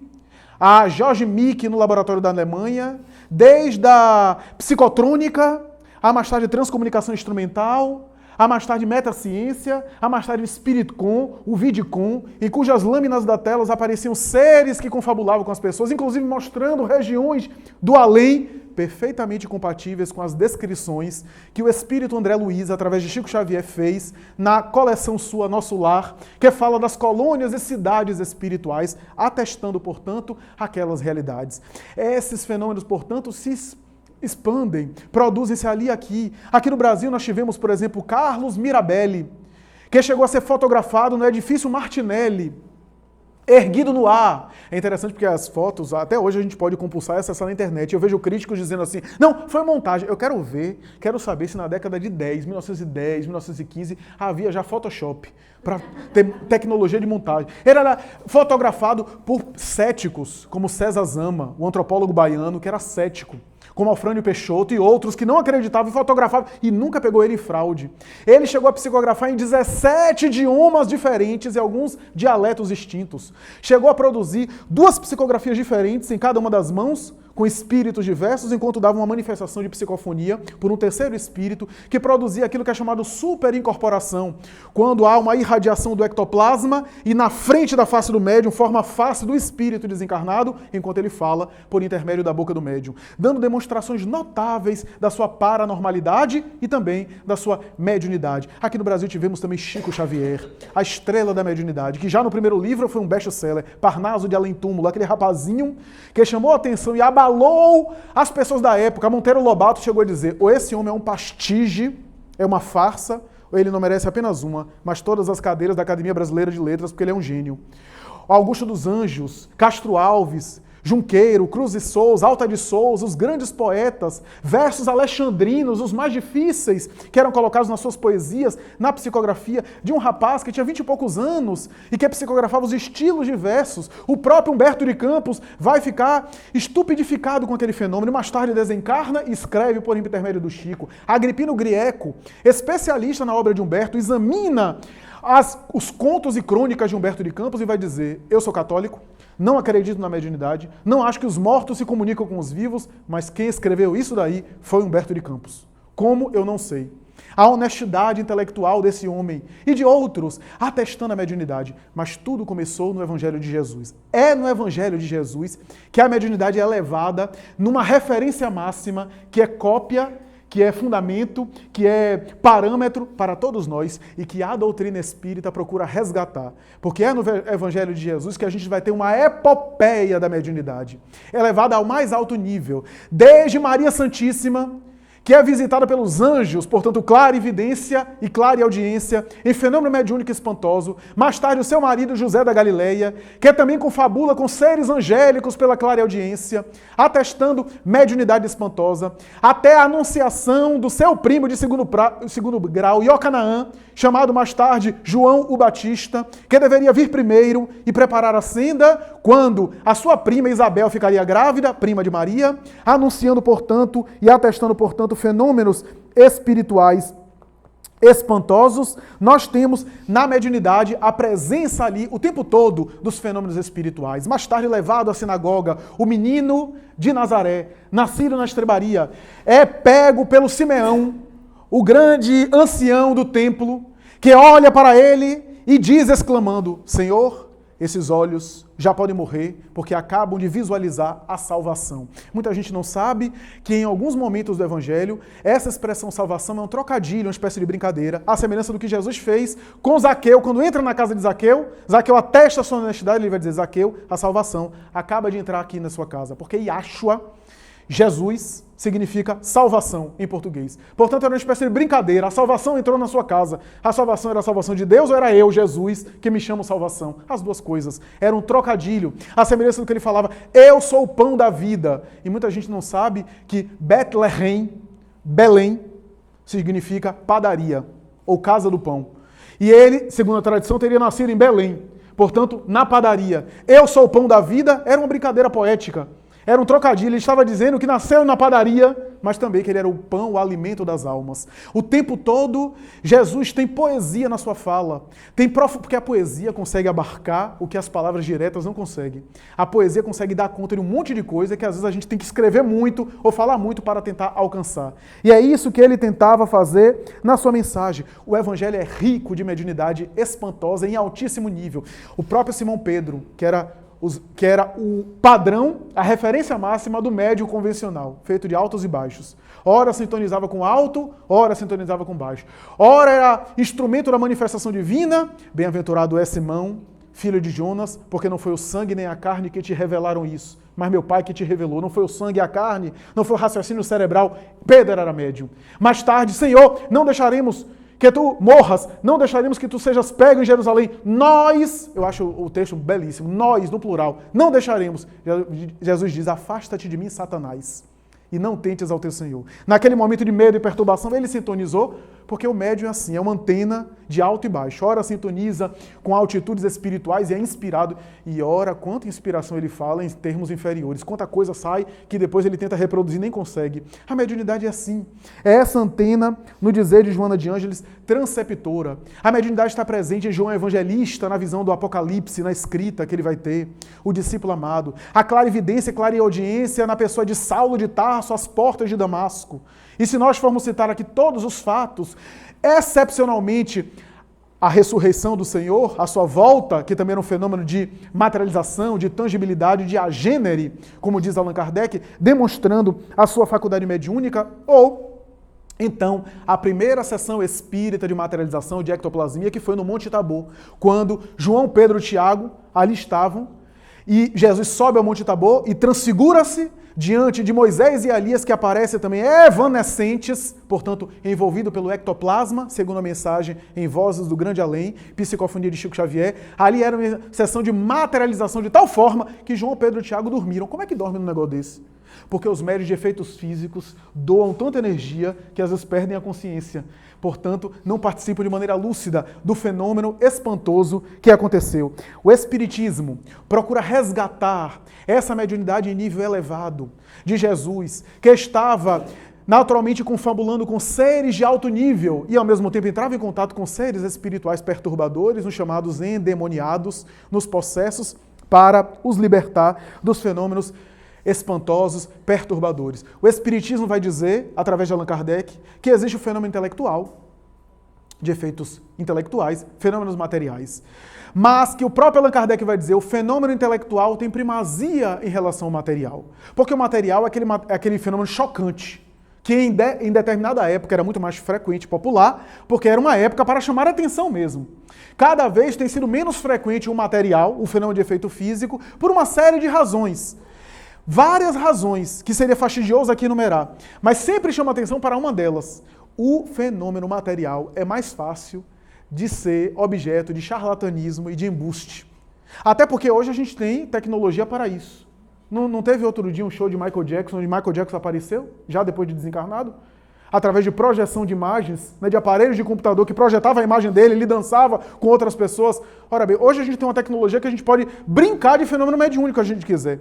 a George Mick no laboratório da Alemanha, desde a psicotrônica, a mais tarde transcomunicação instrumental, a mais tarde metaciência, a mais tarde Spiritcom, o Vidcom, em cujas lâminas da tela apareciam seres que confabulavam com as pessoas, inclusive mostrando regiões do além perfeitamente compatíveis com as descrições que o espírito André Luiz, através de Chico Xavier, fez na coleção sua Nosso Lar, que fala das colônias e cidades espirituais, atestando, portanto, aquelas realidades. Esses fenômenos, portanto, se expandem, produzem-se ali e aqui. Aqui no Brasil nós tivemos, por exemplo, Carlos Mirabelli, que chegou a ser fotografado no edifício Martinelli, erguido no ar. É interessante porque as fotos, até hoje a gente pode compulsar e acessar na internet. Eu vejo críticos dizendo assim, não, foi montagem. Eu quero saber se na década de 1910, 1915, havia já Photoshop para ter tecnologia de montagem. Ele era fotografado por céticos, como César Zama, o antropólogo baiano, que era cético, como Alfrânio Peixoto e outros que não acreditavam e fotografavam e nunca pegou ele em fraude. Ele chegou a psicografar em 17 idiomas diferentes e alguns dialetos distintos. Chegou a produzir 2 psicografias diferentes em cada uma das mãos, com espíritos diversos, enquanto dava uma manifestação de psicofonia por um terceiro espírito que produzia aquilo que é chamado superincorporação, quando há uma irradiação do ectoplasma e na frente da face do médium forma a face do espírito desencarnado, enquanto ele fala por intermédio da boca do médium, dando demonstrações notáveis da sua paranormalidade e também da sua mediunidade. Aqui no Brasil tivemos também Chico Xavier, a estrela da mediunidade, que já no primeiro livro foi um best-seller, Parnaso de Além Túmulo, aquele rapazinho que chamou a atenção e abalou as pessoas da época. Monteiro Lobato chegou a dizer, ou esse homem é um pastige, é uma farsa, ou ele não merece apenas uma, mas todas as cadeiras da Academia Brasileira de Letras, porque ele é um gênio. Augusto dos Anjos, Castro Alves, Junqueiro, Cruz de Souza, Alta de Souza, os grandes poetas, versos alexandrinos, os mais difíceis, que eram colocados nas suas poesias, na psicografia de um rapaz que tinha 20 e poucos anos e que psicografava os estilos de versos. O próprio Humberto de Campos vai ficar estupidificado com aquele fenômeno, mais tarde desencarna e escreve por intermédio do Chico. Agripino Grieco, especialista na obra de Humberto, examina os contos e crônicas de Humberto de Campos e vai dizer, eu sou católico, não acredito na mediunidade, não acho que os mortos se comunicam com os vivos, mas quem escreveu isso daí foi Humberto de Campos. Como? Eu não sei. A honestidade intelectual desse homem e de outros atestando a mediunidade. Mas tudo começou no Evangelho de Jesus. É no Evangelho de Jesus que a mediunidade é levada numa referência máxima que é cópia, que é fundamento, que é parâmetro para todos nós e que a doutrina espírita procura resgatar. Porque é no Evangelho de Jesus que a gente vai ter uma epopeia da mediunidade, elevada ao mais alto nível, desde Maria Santíssima, que é visitada pelos anjos, portanto, clarividência e clareaudiência, em fenômeno mediúnico espantoso. Mais tarde, o seu marido, José da Galileia, que é também confabula com seres angélicos pela clareaudiência, atestando mediunidade espantosa, até a anunciação do seu primo de segundo grau, Iocanaã, chamado mais tarde João o Batista, que deveria vir primeiro e preparar a senda, quando a sua prima Isabel ficaria grávida, prima de Maria, anunciando, portanto, e atestando, portanto, fenômenos espirituais espantosos. Nós temos na mediunidade a presença ali o tempo todo dos fenômenos espirituais. Mais tarde levado à sinagoga, o menino de Nazaré, nascido na estrebaria, é pego pelo Simeão, o grande ancião do templo, que olha para ele e diz exclamando, Senhor, esses olhos já podem morrer porque acabam de visualizar a salvação. Muita gente não sabe que em alguns momentos do Evangelho, essa expressão salvação é um trocadilho, uma espécie de brincadeira, à semelhança do que Jesus fez com Zaqueu. Quando entra na casa de Zaqueu, Zaqueu atesta a sua honestidade, ele vai dizer, Zaqueu, a salvação acaba de entrar aqui na sua casa. Porque Yahshua, Jesus, significa salvação em português. Portanto, era uma espécie de brincadeira. A salvação entrou na sua casa. A salvação era a salvação de Deus ou era eu, Jesus, que me chamo salvação? As duas coisas. Era um trocadilho. A semelhança do que ele falava, eu sou o pão da vida. E muita gente não sabe que Betlehem, Belém, significa padaria ou casa do pão. E ele, segundo a tradição, teria nascido em Belém. Portanto, na padaria. Eu sou o pão da vida era uma brincadeira poética. Era um trocadilho, ele estava dizendo que nasceu na padaria mas também que ele era o pão, o alimento das almas. O tempo todo, Jesus tem poesia na sua fala. Porque a poesia consegue abarcar o que as palavras diretas não conseguem. A poesia consegue dar conta de um monte de coisa que às vezes a gente tem que escrever muito ou falar muito para tentar alcançar. E é isso que ele tentava fazer na sua mensagem. O evangelho é rico de mediunidade espantosa em altíssimo nível. O próprio Simão Pedro, que era o padrão, a referência máxima do médium convencional, feito de altos e baixos. Ora sintonizava com alto, ora sintonizava com baixo. Ora era instrumento da manifestação divina, bem-aventurado é Simão, filho de Jonas, porque não foi o sangue nem a carne que te revelaram isso, mas meu Pai que te revelou. Não foi o sangue e a carne, não foi o raciocínio cerebral. Pedro era médium. Mais tarde, Senhor, não deixaremos que tu morras, não deixaremos que tu sejas pego em Jerusalém. Nós, eu acho o texto belíssimo, nós, no plural, não deixaremos. Jesus diz, afasta-te de mim, Satanás, e não tentes ao teu Senhor. Naquele momento de medo e perturbação, ele sintonizou, porque o médium é assim, é uma antena de alto e baixo. Ora sintoniza com altitudes espirituais e é inspirado, e ora quanta inspiração ele fala em termos inferiores, quanta coisa sai que depois ele tenta reproduzir e nem consegue. A mediunidade é assim. É essa antena, no dizer de Joana de Ângeles, transceptora. A mediunidade está presente em João Evangelista, na visão do Apocalipse, na escrita que ele vai ter, o discípulo amado. A clarividência e clareaudiência na pessoa de Saulo de Tarso, às portas de Damasco. E se nós formos citar aqui todos os fatos, excepcionalmente a ressurreição do Senhor, a sua volta, que também era um fenômeno de materialização, de tangibilidade, de agênere, como diz Allan Kardec, demonstrando a sua faculdade mediúnica, ou então a primeira sessão espírita de materialização, de ectoplasmia, que foi no Monte Tabor, quando João, Pedro e Tiago ali estavam, e Jesus sobe ao Monte Tabor e transfigura-se diante de Moisés e Elias, que aparecem também evanescentes, portanto, envolvido pelo ectoplasma, segundo a mensagem em Vozes do Grande Além, Psicofonia de Chico Xavier. Ali era uma sessão de materialização de tal forma que João, Pedro e Tiago dormiram. Como é que dorme num negócio desse? Porque os médios de efeitos físicos doam tanta energia que às vezes perdem a consciência. Portanto, não participam de maneira lúcida do fenômeno espantoso que aconteceu. O Espiritismo procura resgatar essa mediunidade em nível elevado de Jesus, que estava naturalmente confabulando com seres de alto nível e ao mesmo tempo entrava em contato com seres espirituais perturbadores, os chamados endemoniados, nos possessos, para os libertar dos fenômenos espantosos, perturbadores. O Espiritismo vai dizer, através de Allan Kardec, que existe o fenômeno intelectual, de efeitos intelectuais, fenômenos materiais. Mas que o próprio Allan Kardec vai dizer, o fenômeno intelectual tem primazia em relação ao material. Porque o material é aquele fenômeno chocante, que em determinada época era muito mais frequente e popular, porque era uma época para chamar a atenção mesmo. Cada vez tem sido menos frequente o material, o fenômeno de efeito físico, por uma série de razões. Várias razões que seria fastidioso aqui enumerar, mas sempre chama atenção para uma delas. O fenômeno material é mais fácil de ser objeto de charlatanismo e de embuste. Até porque hoje a gente tem tecnologia para isso. Não teve outro dia um show de Michael Jackson, onde Michael Jackson apareceu, já depois de desencarnado? Através de projeção de imagens, né, de aparelhos de computador que projetava a imagem dele, ele dançava com outras pessoas. Ora bem, hoje a gente tem uma tecnologia que a gente pode brincar de fenômeno mediúnico se a gente quiser.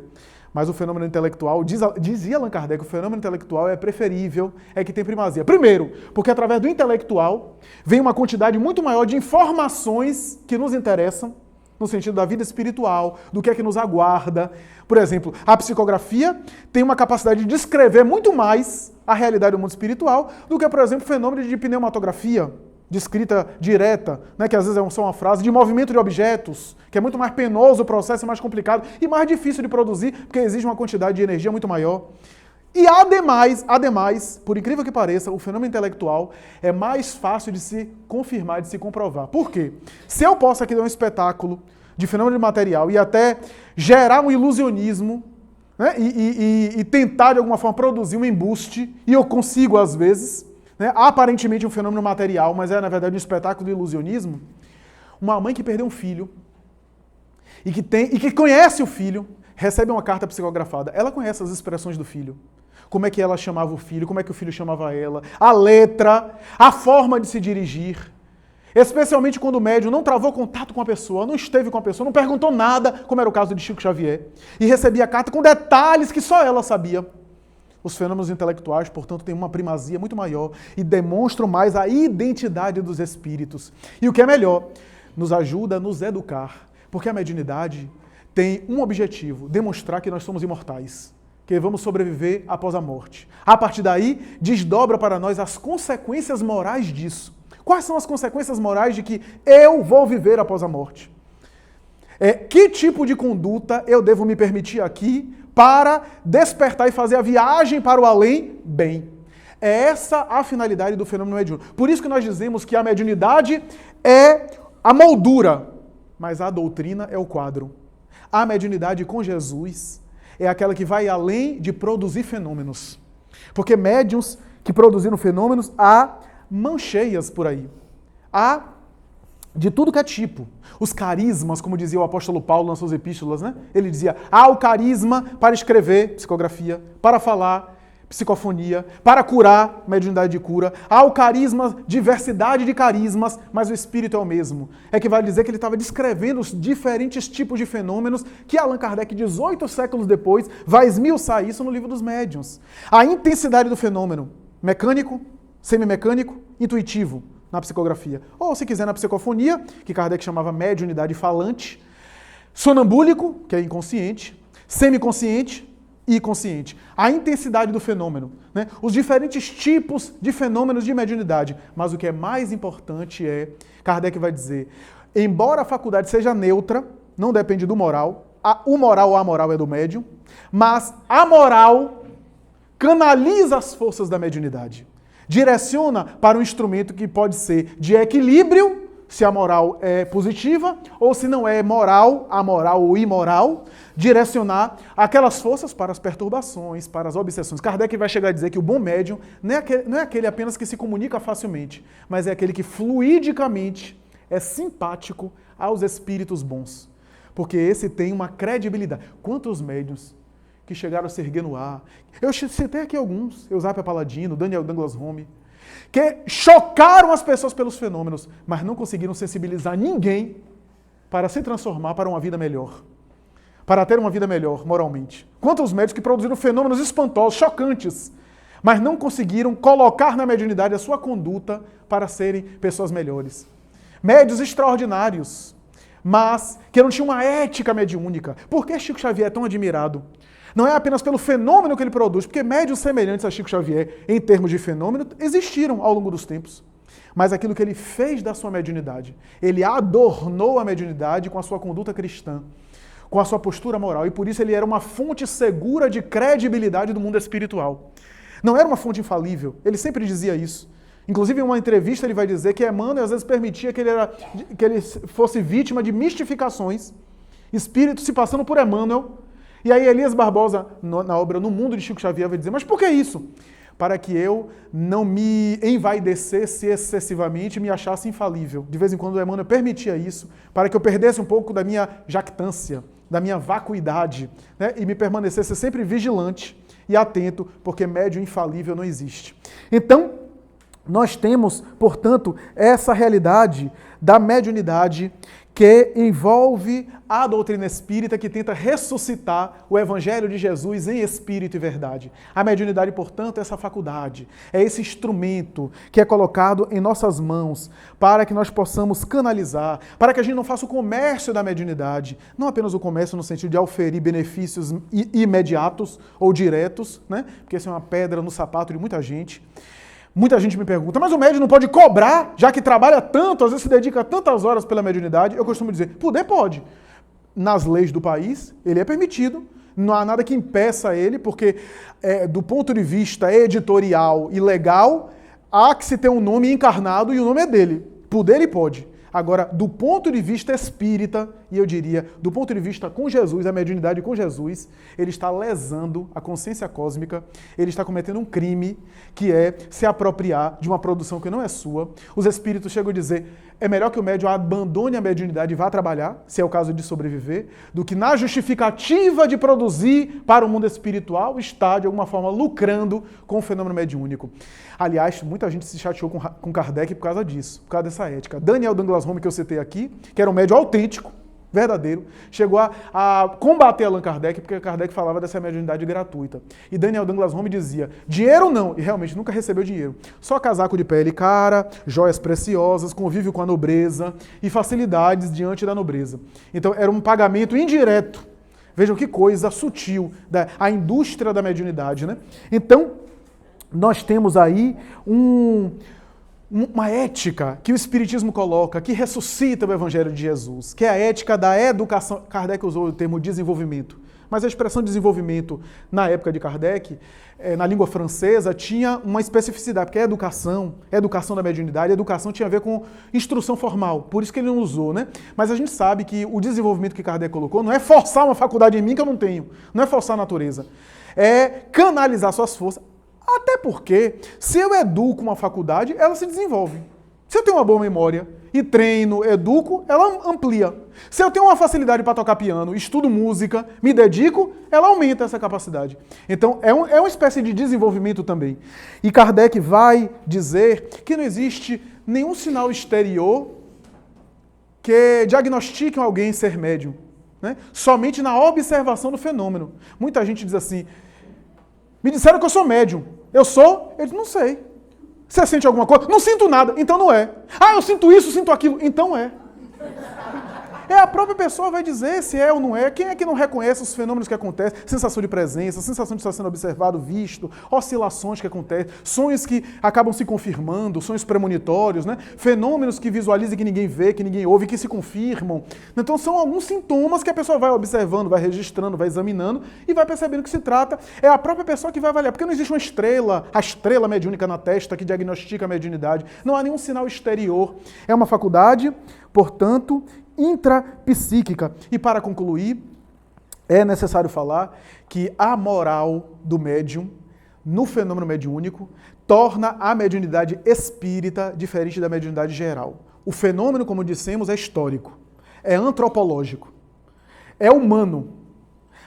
Mas o fenômeno intelectual, dizia Allan Kardec, o fenômeno intelectual é preferível, é que tem primazia. Primeiro, porque através do intelectual vem uma quantidade muito maior de informações que nos interessam, no sentido da vida espiritual, do que é que nos aguarda. Por exemplo, a psicografia tem uma capacidade de descrever muito mais a realidade do mundo espiritual do que, por exemplo, o fenômeno de pneumatografia, de escrita direta, né, que às vezes é só uma frase, de movimento de objetos, que é muito mais penoso o processo, mais complicado e mais difícil de produzir, porque exige uma quantidade de energia muito maior. E ademais, por incrível que pareça, o fenômeno intelectual é mais fácil de se confirmar, de se comprovar. Por quê? Se eu posso aqui dar um espetáculo de fenômeno material e até gerar um ilusionismo, né, e tentar de alguma forma produzir um embuste, e eu consigo às vezes, né, aparentemente um fenômeno material, mas é na verdade um espetáculo de ilusionismo. Uma mãe que perdeu um filho e que conhece o filho, recebe uma carta psicografada. Ela conhece as expressões do filho. Como é que ela chamava o filho, como é que o filho chamava ela, a letra, a forma de se dirigir. Especialmente quando o médium não travou contato com a pessoa, não esteve com a pessoa, não perguntou nada, como era o caso de Chico Xavier, e recebia a carta com detalhes que só ela sabia. Os fenômenos intelectuais, portanto, têm uma primazia muito maior e demonstram mais a identidade dos espíritos. E o que é melhor, nos ajuda a nos educar, porque a mediunidade tem um objetivo, demonstrar que nós somos imortais, que vamos sobreviver após a morte. A partir daí, desdobra para nós as consequências morais disso. Quais são as consequências morais de que eu vou viver após a morte? Que tipo de conduta eu devo me permitir aqui para despertar e fazer a viagem para o além bem? É essa a finalidade do fenômeno mediúnico. Por isso que nós dizemos que a mediunidade é a moldura, mas a doutrina é o quadro. A mediunidade com Jesus é aquela que vai além de produzir fenômenos. Porque médiuns que produziram fenômenos, há mancheias por aí. Há de tudo que é tipo. Os carismas, como dizia o apóstolo Paulo nas suas epístolas, né? Ele dizia, há o carisma para escrever, psicografia, para falar, psicofonia, para curar, mediunidade de cura. Há o carisma, diversidade de carismas, mas o espírito é o mesmo. É que vai dizer que ele estava descrevendo os diferentes tipos de fenômenos que Allan Kardec, 18 séculos depois, vai esmiuçar isso no livro dos médiuns. A intensidade do fenômeno, mecânico, semimecânico, intuitivo, na psicografia. Ou, se quiser, na psicofonia, que Kardec chamava mediunidade falante, sonambúlico, que é inconsciente, semiconsciente e consciente. A intensidade do fenômeno, né? Os diferentes tipos de fenômenos de mediunidade. Mas o que é mais importante é, Kardec vai dizer, embora a faculdade seja neutra, não depende do moral, o moral ou a moral é do médium, mas a moral canaliza as forças da mediunidade. Direciona para um instrumento que pode ser de equilíbrio, se a moral é positiva, ou se não é moral, amoral ou imoral, direcionar aquelas forças para as perturbações, para as obsessões. Kardec vai chegar a dizer que o bom médium não é aquele apenas que se comunica facilmente, mas é aquele que fluidicamente é simpático aos espíritos bons. Porque esse tem uma credibilidade. Quantos médiuns que chegaram a se erguer no ar? Eu citei aqui alguns, Eusápia Paladino, Daniel Douglas Home, que chocaram as pessoas pelos fenômenos, mas não conseguiram sensibilizar ninguém para se transformar para uma vida melhor, para ter uma vida melhor moralmente. Quantos médicos que produziram fenômenos espantosos, chocantes, mas não conseguiram colocar na mediunidade a sua conduta para serem pessoas melhores. Médios extraordinários, mas que não tinham uma ética mediúnica. Por que Chico Xavier é tão admirado? Não é apenas pelo fenômeno que ele produz, porque médiuns semelhantes a Chico Xavier, em termos de fenômeno, existiram ao longo dos tempos. Mas aquilo que ele fez da sua mediunidade, ele adornou a mediunidade com a sua conduta cristã, com a sua postura moral, e por isso ele era uma fonte segura de credibilidade do mundo espiritual. Não era uma fonte infalível, ele sempre dizia isso. Inclusive, em uma entrevista, ele vai dizer que Emmanuel às vezes permitia que ele fosse vítima de mistificações, espíritos se passando por Emmanuel. E aí Elias Barbosa, na obra No Mundo de Chico Xavier, vai dizer, mas por que isso? Para que eu não me envaidecesse excessivamente e me achasse infalível. De vez em quando o Emmanuel permitia isso, para que eu perdesse um pouco da minha jactância, da minha vacuidade, né? E me permanecesse sempre vigilante e atento, porque médium infalível não existe. Então, nós temos, portanto, essa realidade da mediunidade que envolve a doutrina espírita que tenta ressuscitar o Evangelho de Jesus em espírito e verdade. A mediunidade, portanto, é essa faculdade, é esse instrumento que é colocado em nossas mãos para que nós possamos canalizar, para que a gente não faça o comércio da mediunidade, não apenas o comércio no sentido de auferir benefícios imediatos ou diretos, né? Porque isso é uma pedra no sapato de muita gente. Muita gente me pergunta, mas o médium não pode cobrar, já que trabalha tanto, às vezes se dedica tantas horas pela mediunidade? Eu costumo dizer, poder pode. Nas leis do país, ele é permitido, não há nada que impeça ele, porque do ponto de vista editorial e legal, há que se ter um nome encarnado e o nome é dele. Poder ele pode. Agora, do ponto de vista espírita, e eu diria, do ponto de vista com Jesus, a mediunidade com Jesus, ele está lesando a consciência cósmica, ele está cometendo um crime, que é se apropriar de uma produção que não é sua. Os espíritos chegam a dizer, é melhor que o médium abandone a mediunidade e vá trabalhar, se é o caso de sobreviver, do que na justificativa de produzir para o mundo espiritual, está, de alguma forma, lucrando com o fenômeno mediúnico. Aliás, muita gente se chateou com Kardec por causa disso, por causa dessa ética. Daniel Douglas Home, que eu citei aqui, que era um médium autêntico, verdadeiro, chegou a combater Allan Kardec, porque Kardec falava dessa mediunidade gratuita. E Daniel Douglas Home dizia, dinheiro não, e realmente nunca recebeu dinheiro. Só casaco de pele cara, joias preciosas, convívio com a nobreza e facilidades diante da nobreza. Então era um pagamento indireto. Vejam que coisa sutil, a indústria da mediunidade, né? Então, nós temos aí uma ética que o Espiritismo coloca, que ressuscita o Evangelho de Jesus, que é a ética da educação. Kardec usou o termo desenvolvimento, mas a expressão desenvolvimento, na época de Kardec, na língua francesa, tinha uma especificidade, porque educação da mediunidade, educação tinha a ver com instrução formal, por isso que ele não usou, né? Mas a gente sabe que o desenvolvimento que Kardec colocou não é forçar uma faculdade em mim que eu não tenho, não é forçar a natureza, é canalizar suas forças. Até porque, se eu educo uma faculdade, ela se desenvolve. Se eu tenho uma boa memória e treino, educo, ela amplia. Se eu tenho uma facilidade para tocar piano, estudo música, me dedico, ela aumenta essa capacidade. Então, é uma espécie de desenvolvimento também. E Kardec vai dizer que não existe nenhum sinal exterior que diagnostique alguém ser médium, né? Somente na observação do fenômeno. Muita gente diz assim, me disseram que eu sou médium. Eu sou? Eu não sei. Você sente alguma coisa? Não sinto nada, então não é. Ah, eu sinto isso, sinto aquilo, então é. A própria pessoa vai dizer se é ou não é. Quem é que não reconhece os fenômenos que acontecem? Sensação de presença, sensação de estar sendo observado, visto, oscilações que acontecem, sonhos que acabam se confirmando, sonhos premonitórios, né? Fenômenos que visualizam que ninguém vê, que ninguém ouve, que se confirmam. Então são alguns sintomas que a pessoa vai observando, vai registrando, vai examinando e vai percebendo que se trata. É a própria pessoa que vai avaliar. Porque não existe uma estrela, a estrela mediúnica na testa que diagnostica a mediunidade. Não há nenhum sinal exterior. É uma faculdade, portanto, intrapsíquica. E para concluir, é necessário falar que a moral do médium, no fenômeno mediúnico, torna a mediunidade espírita diferente da mediunidade geral. O fenômeno, como dissemos, é histórico, é antropológico, é humano,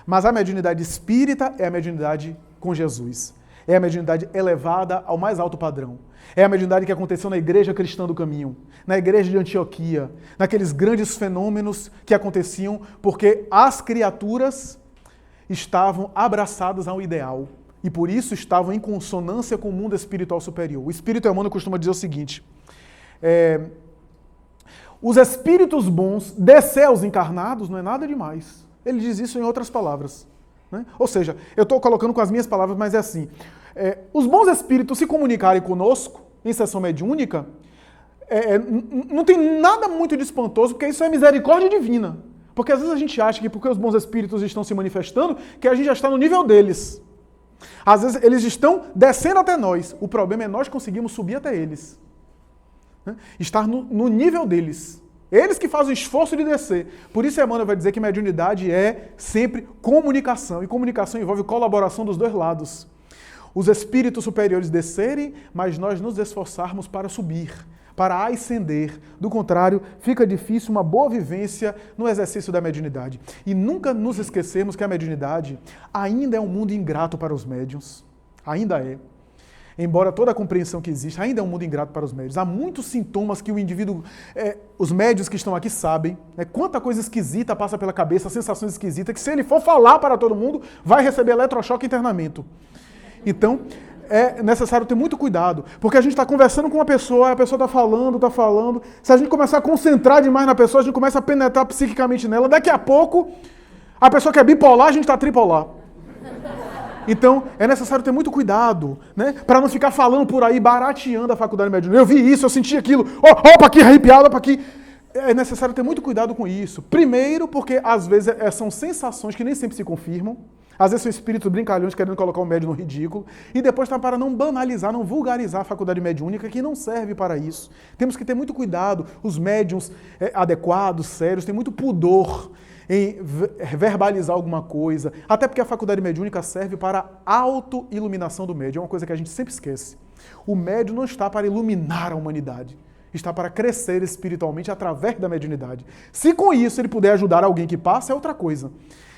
mas a mediunidade espírita é a mediunidade com Jesus. É a mediunidade elevada ao mais alto padrão. É a mediunidade que aconteceu na Igreja Cristã do Caminho, na Igreja de Antioquia, naqueles grandes fenômenos que aconteciam porque as criaturas estavam abraçadas ao ideal e por isso estavam em consonância com o mundo espiritual superior. O espírito humano costuma dizer o seguinte, os espíritos bons de céus encarnados não é nada demais. Ele diz isso em outras palavras. Né? Ou seja, eu estou colocando com as minhas palavras, mas é assim. Os bons espíritos se comunicarem conosco, em sessão mediúnica, não tem nada muito de espantoso, porque isso é misericórdia divina. Porque às vezes a gente acha que porque os bons espíritos estão se manifestando, que a gente já está no nível deles. Às vezes eles estão descendo até nós. O problema é nós conseguimos subir até eles. Né? Estar no nível deles. Eles que fazem o esforço de descer. Por isso Emmanuel vai dizer que mediunidade é sempre comunicação. E comunicação envolve colaboração dos dois lados. Os espíritos superiores descerem, mas nós nos esforçarmos para subir, para ascender. Do contrário, fica difícil uma boa vivência no exercício da mediunidade. E nunca nos esquecermos que a mediunidade ainda é um mundo ingrato para os médiuns. Ainda é. Embora toda a compreensão que existe, ainda é um mundo ingrato para os médiuns. Há muitos sintomas que o indivíduo, os médiuns que estão aqui sabem, né, quanta coisa esquisita passa pela cabeça, sensações esquisitas, que se ele for falar para todo mundo, vai receber eletrochoque e internamento. Então, é necessário ter muito cuidado, porque a gente está conversando com uma pessoa, a pessoa está falando, se a gente começar a concentrar demais na pessoa, a gente começa a penetrar psiquicamente nela, daqui a pouco, a pessoa que é bipolar, a gente está tripolar. Então, é necessário ter muito cuidado, né? Para não ficar falando por aí, barateando a faculdade mediúnica. Eu vi isso, eu senti aquilo, opa aqui, arrepiado, opa aqui. É necessário ter muito cuidado com isso. Primeiro, porque às vezes são sensações que nem sempre se confirmam. Às vezes são espíritos brincalhões querendo colocar o médium no ridículo. E depois tá para não banalizar, não vulgarizar a faculdade mediúnica, que não serve para isso. Temos que ter muito cuidado. Os médiums adequados, sérios, têm muito pudor em verbalizar alguma coisa. Até porque a faculdade mediúnica serve para a auto-iluminação do médium. É uma coisa que a gente sempre esquece. O médium não está para iluminar a humanidade. Está para crescer espiritualmente através da mediunidade. Se com isso ele puder ajudar alguém que passa, é outra coisa.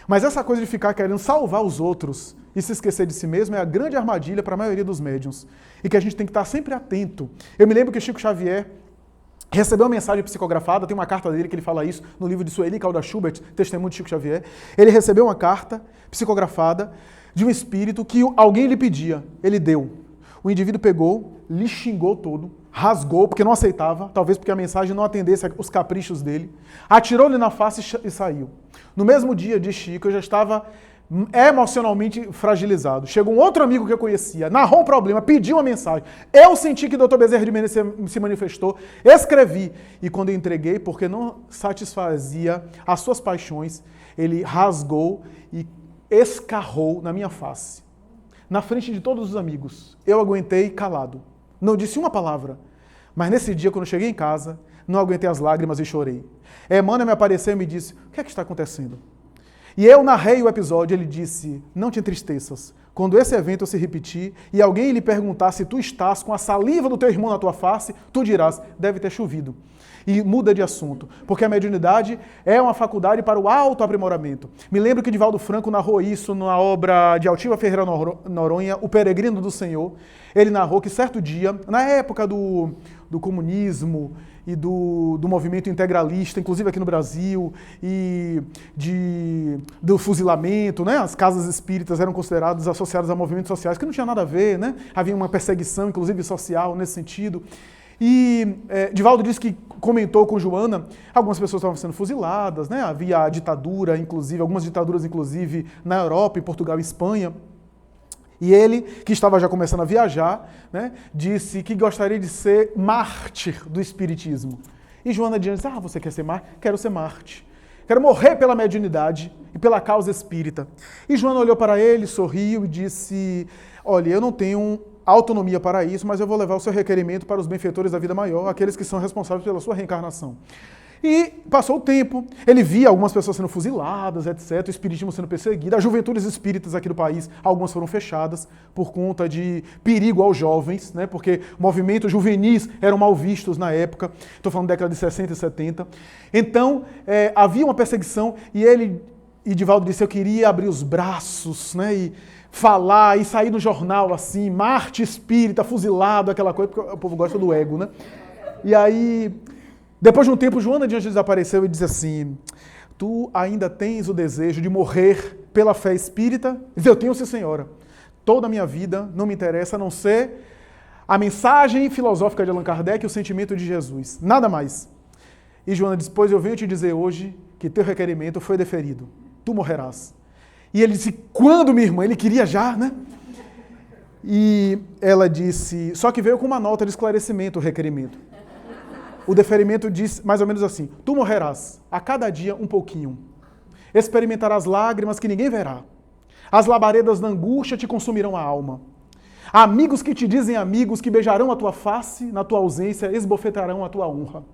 Mas essa coisa de ficar querendo salvar os outros e se esquecer de si mesmo é a grande armadilha para a maioria dos médiuns. E que a gente tem que estar sempre atento. Eu me lembro que Chico Xavier, recebeu uma mensagem psicografada, tem uma carta dele que ele fala isso no livro de Sueli Caldas Schubert, Testemunho de Chico Xavier. Ele recebeu uma carta psicografada de um espírito que alguém lhe pedia, ele deu. O indivíduo pegou, lhe xingou todo, rasgou, porque não aceitava, talvez porque a mensagem não atendesse os caprichos dele, atirou-lhe na face e saiu. No mesmo dia, diz Chico, eu já estava emocionalmente fragilizado. Chegou um outro amigo que eu conhecia, narrou um problema, pediu uma mensagem. Eu senti que o Dr. Bezerra de Menezes se manifestou, escrevi. E quando eu entreguei, porque não satisfazia as suas paixões, ele rasgou e escarrou na minha face. Na frente de todos os amigos. Eu aguentei calado. Não disse uma palavra. Mas nesse dia, quando eu cheguei em casa, não aguentei as lágrimas e chorei. Emmanuel me apareceu e me disse, o que é que está acontecendo? E eu narrei o episódio, ele disse, não te entristeças. Quando esse evento se repetir e alguém lhe perguntar se tu estás com a saliva do teu irmão na tua face, tu dirás, deve ter chovido. E muda de assunto, porque a mediunidade é uma faculdade para o autoaprimoramento. Me lembro que Divaldo Franco narrou isso na obra de Altiva Ferreira Noronha, O Peregrino do Senhor. Ele narrou que certo dia, na época do comunismo e do movimento integralista, inclusive aqui no Brasil, e do fuzilamento, né? As casas espíritas eram consideradas associadas a movimentos sociais, que não tinha nada a ver, né? Havia uma perseguição, inclusive social, nesse sentido. E Divaldo disse que comentou com Joana, algumas pessoas estavam sendo fuziladas, né? Havia a ditadura, inclusive, algumas ditaduras, inclusive, na Europa, em Portugal e Espanha. E ele, que estava já começando a viajar, né, disse que gostaria de ser mártir do espiritismo. E Joana disse, você quer ser mártir? Quero ser mártir. Quero morrer pela mediunidade e pela causa espírita. E Joana olhou para ele, sorriu e disse, olha, eu não tenho autonomia para isso, mas eu vou levar o seu requerimento para os benfeitores da vida maior, aqueles que são responsáveis pela sua reencarnação. E passou o tempo, ele via algumas pessoas sendo fuziladas, etc., o espiritismo sendo perseguido, as juventudes espíritas aqui do país, algumas foram fechadas por conta de perigo aos jovens, né, porque movimentos juvenis eram mal vistos na época, estou falando da década de 60 e 70. Então, havia uma perseguição e Divaldo disse, eu queria abrir os braços, né, e falar e sair no jornal assim, Marte espírita, fuzilado, aquela coisa, porque o povo gosta do ego, né? E aí, depois de um tempo, Joana de Anjos desapareceu e disse assim, tu ainda tens o desejo de morrer pela fé espírita? Diz, eu tenho, sim, senhora. Toda a minha vida não me interessa a não ser a mensagem filosófica de Allan Kardec e o sentimento de Jesus. Nada mais. E Joana disse, pois eu venho te dizer hoje que teu requerimento foi deferido. Tu morrerás. E ele disse, quando, minha irmã? Ele queria já, né? E ela disse, só que veio com uma nota de esclarecimento o requerimento. O deferimento diz mais ou menos assim, tu morrerás a cada dia um pouquinho. Experimentarás lágrimas que ninguém verá. As labaredas da angústia te consumirão a alma. Amigos que te dizem amigos, que beijarão a tua face, na tua ausência, esbofetarão a tua honra.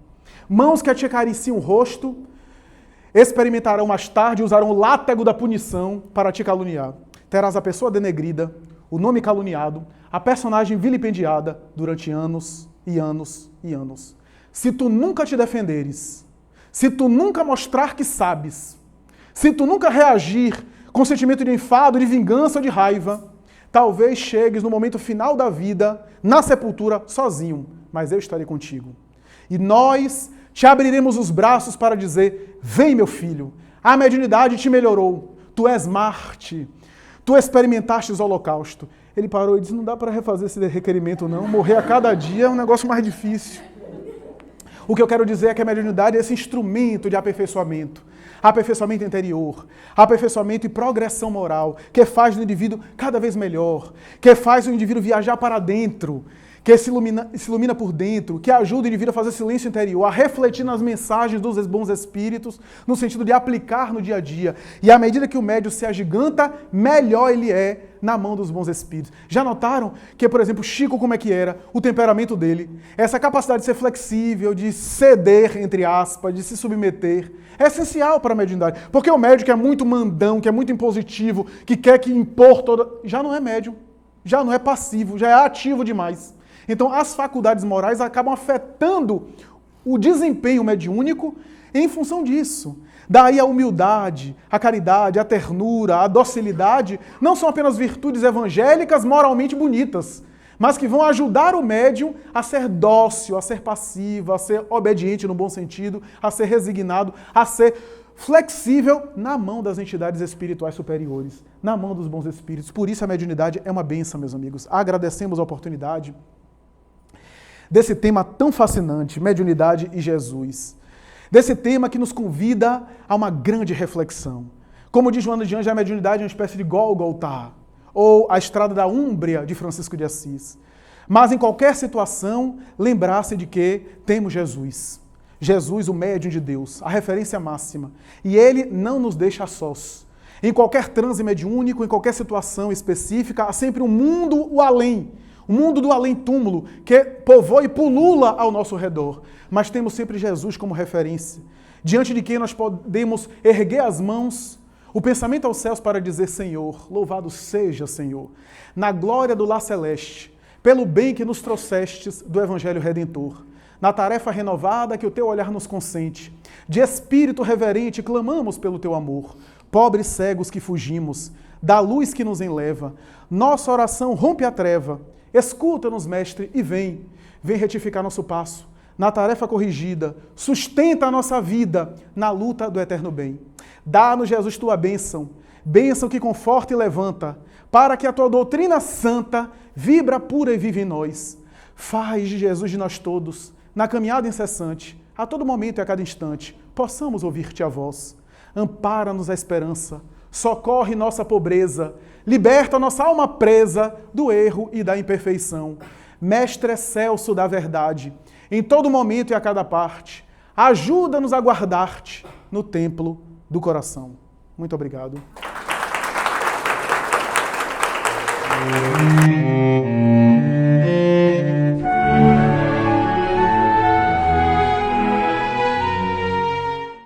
Mãos que te acariciam o rosto, experimentarão mais tarde, usarão o látego da punição para te caluniar. Terás a pessoa denegrida, o nome caluniado, a personagem vilipendiada durante anos e anos e anos. Se tu nunca te defenderes, se tu nunca mostrar que sabes, se tu nunca reagir com sentimento de enfado, de vingança ou de raiva, talvez chegues no momento final da vida, na sepultura, sozinho, mas eu estarei contigo. E nós te abriremos os braços para dizer, vem meu filho, a mediunidade te melhorou, tu és Marte, tu experimentaste o holocausto. Ele parou e disse, não dá para refazer esse requerimento não, morrer a cada dia é um negócio mais difícil. O que eu quero dizer é que a mediunidade é esse instrumento de aperfeiçoamento interior, aperfeiçoamento e progressão moral, que faz o indivíduo cada vez melhor, que faz o indivíduo viajar para dentro, que se ilumina por dentro, que ajuda o indivíduo a fazer silêncio interior, a refletir nas mensagens dos bons espíritos, no sentido de aplicar no dia a dia. E à medida que o médium se agiganta, melhor ele é na mão dos bons espíritos. Já notaram que, por exemplo, Chico, como é que era? O temperamento dele, essa capacidade de ser flexível, de ceder, entre aspas, de se submeter, é essencial para a mediunidade. Porque o médium que é muito mandão, que é muito impositivo, que quer que impor toda... já não é médium, já não é passivo, já é ativo demais. Então, as faculdades morais acabam afetando o desempenho mediúnico em função disso. Daí a humildade, a caridade, a ternura, a docilidade não são apenas virtudes evangélicas moralmente bonitas, mas que vão ajudar o médium a ser dócil, a ser passivo, a ser obediente no bom sentido, a ser resignado, a ser flexível na mão das entidades espirituais superiores, na mão dos bons espíritos. Por isso a mediunidade é uma bênção, meus amigos. Agradecemos a oportunidade desse tema tão fascinante, mediunidade e Jesus. Desse tema que nos convida a uma grande reflexão. Como diz Joana de Anjos, a mediunidade é uma espécie de Gólgota, ou a Estrada da Úmbria de Francisco de Assis. Mas em qualquer situação, lembrar-se de que temos Jesus. Jesus, o médium de Deus, a referência máxima. E ele não nos deixa sós. Em qualquer transe mediúnico, em qualquer situação específica, há sempre um mundo o além. O mundo do além-túmulo, que povoa e pulula ao nosso redor. Mas temos sempre Jesus como referência, diante de quem nós podemos erguer as mãos, o pensamento aos céus para dizer: Senhor, louvado seja, Senhor, na glória do lar celeste, pelo bem que nos trouxestes do Evangelho Redentor, na tarefa renovada que o teu olhar nos consente. De espírito reverente clamamos pelo teu amor, pobres cegos que fugimos, da luz que nos enleva. Nossa oração rompe a treva. Escuta-nos, mestre, e vem retificar nosso passo na tarefa corrigida, sustenta a nossa vida na luta do eterno bem. Dá-nos, Jesus, tua bênção, bênção que conforta e levanta, para que a tua doutrina santa vibra pura e vive em nós. Faz de Jesus de nós todos, na caminhada incessante, a todo momento e a cada instante, possamos ouvir-te a voz. Ampara-nos a esperança, socorre nossa pobreza, liberta nossa alma presa do erro e da imperfeição. Mestre excelso da verdade, em todo momento e a cada parte, ajuda-nos a guardar-te no templo do coração. Muito obrigado.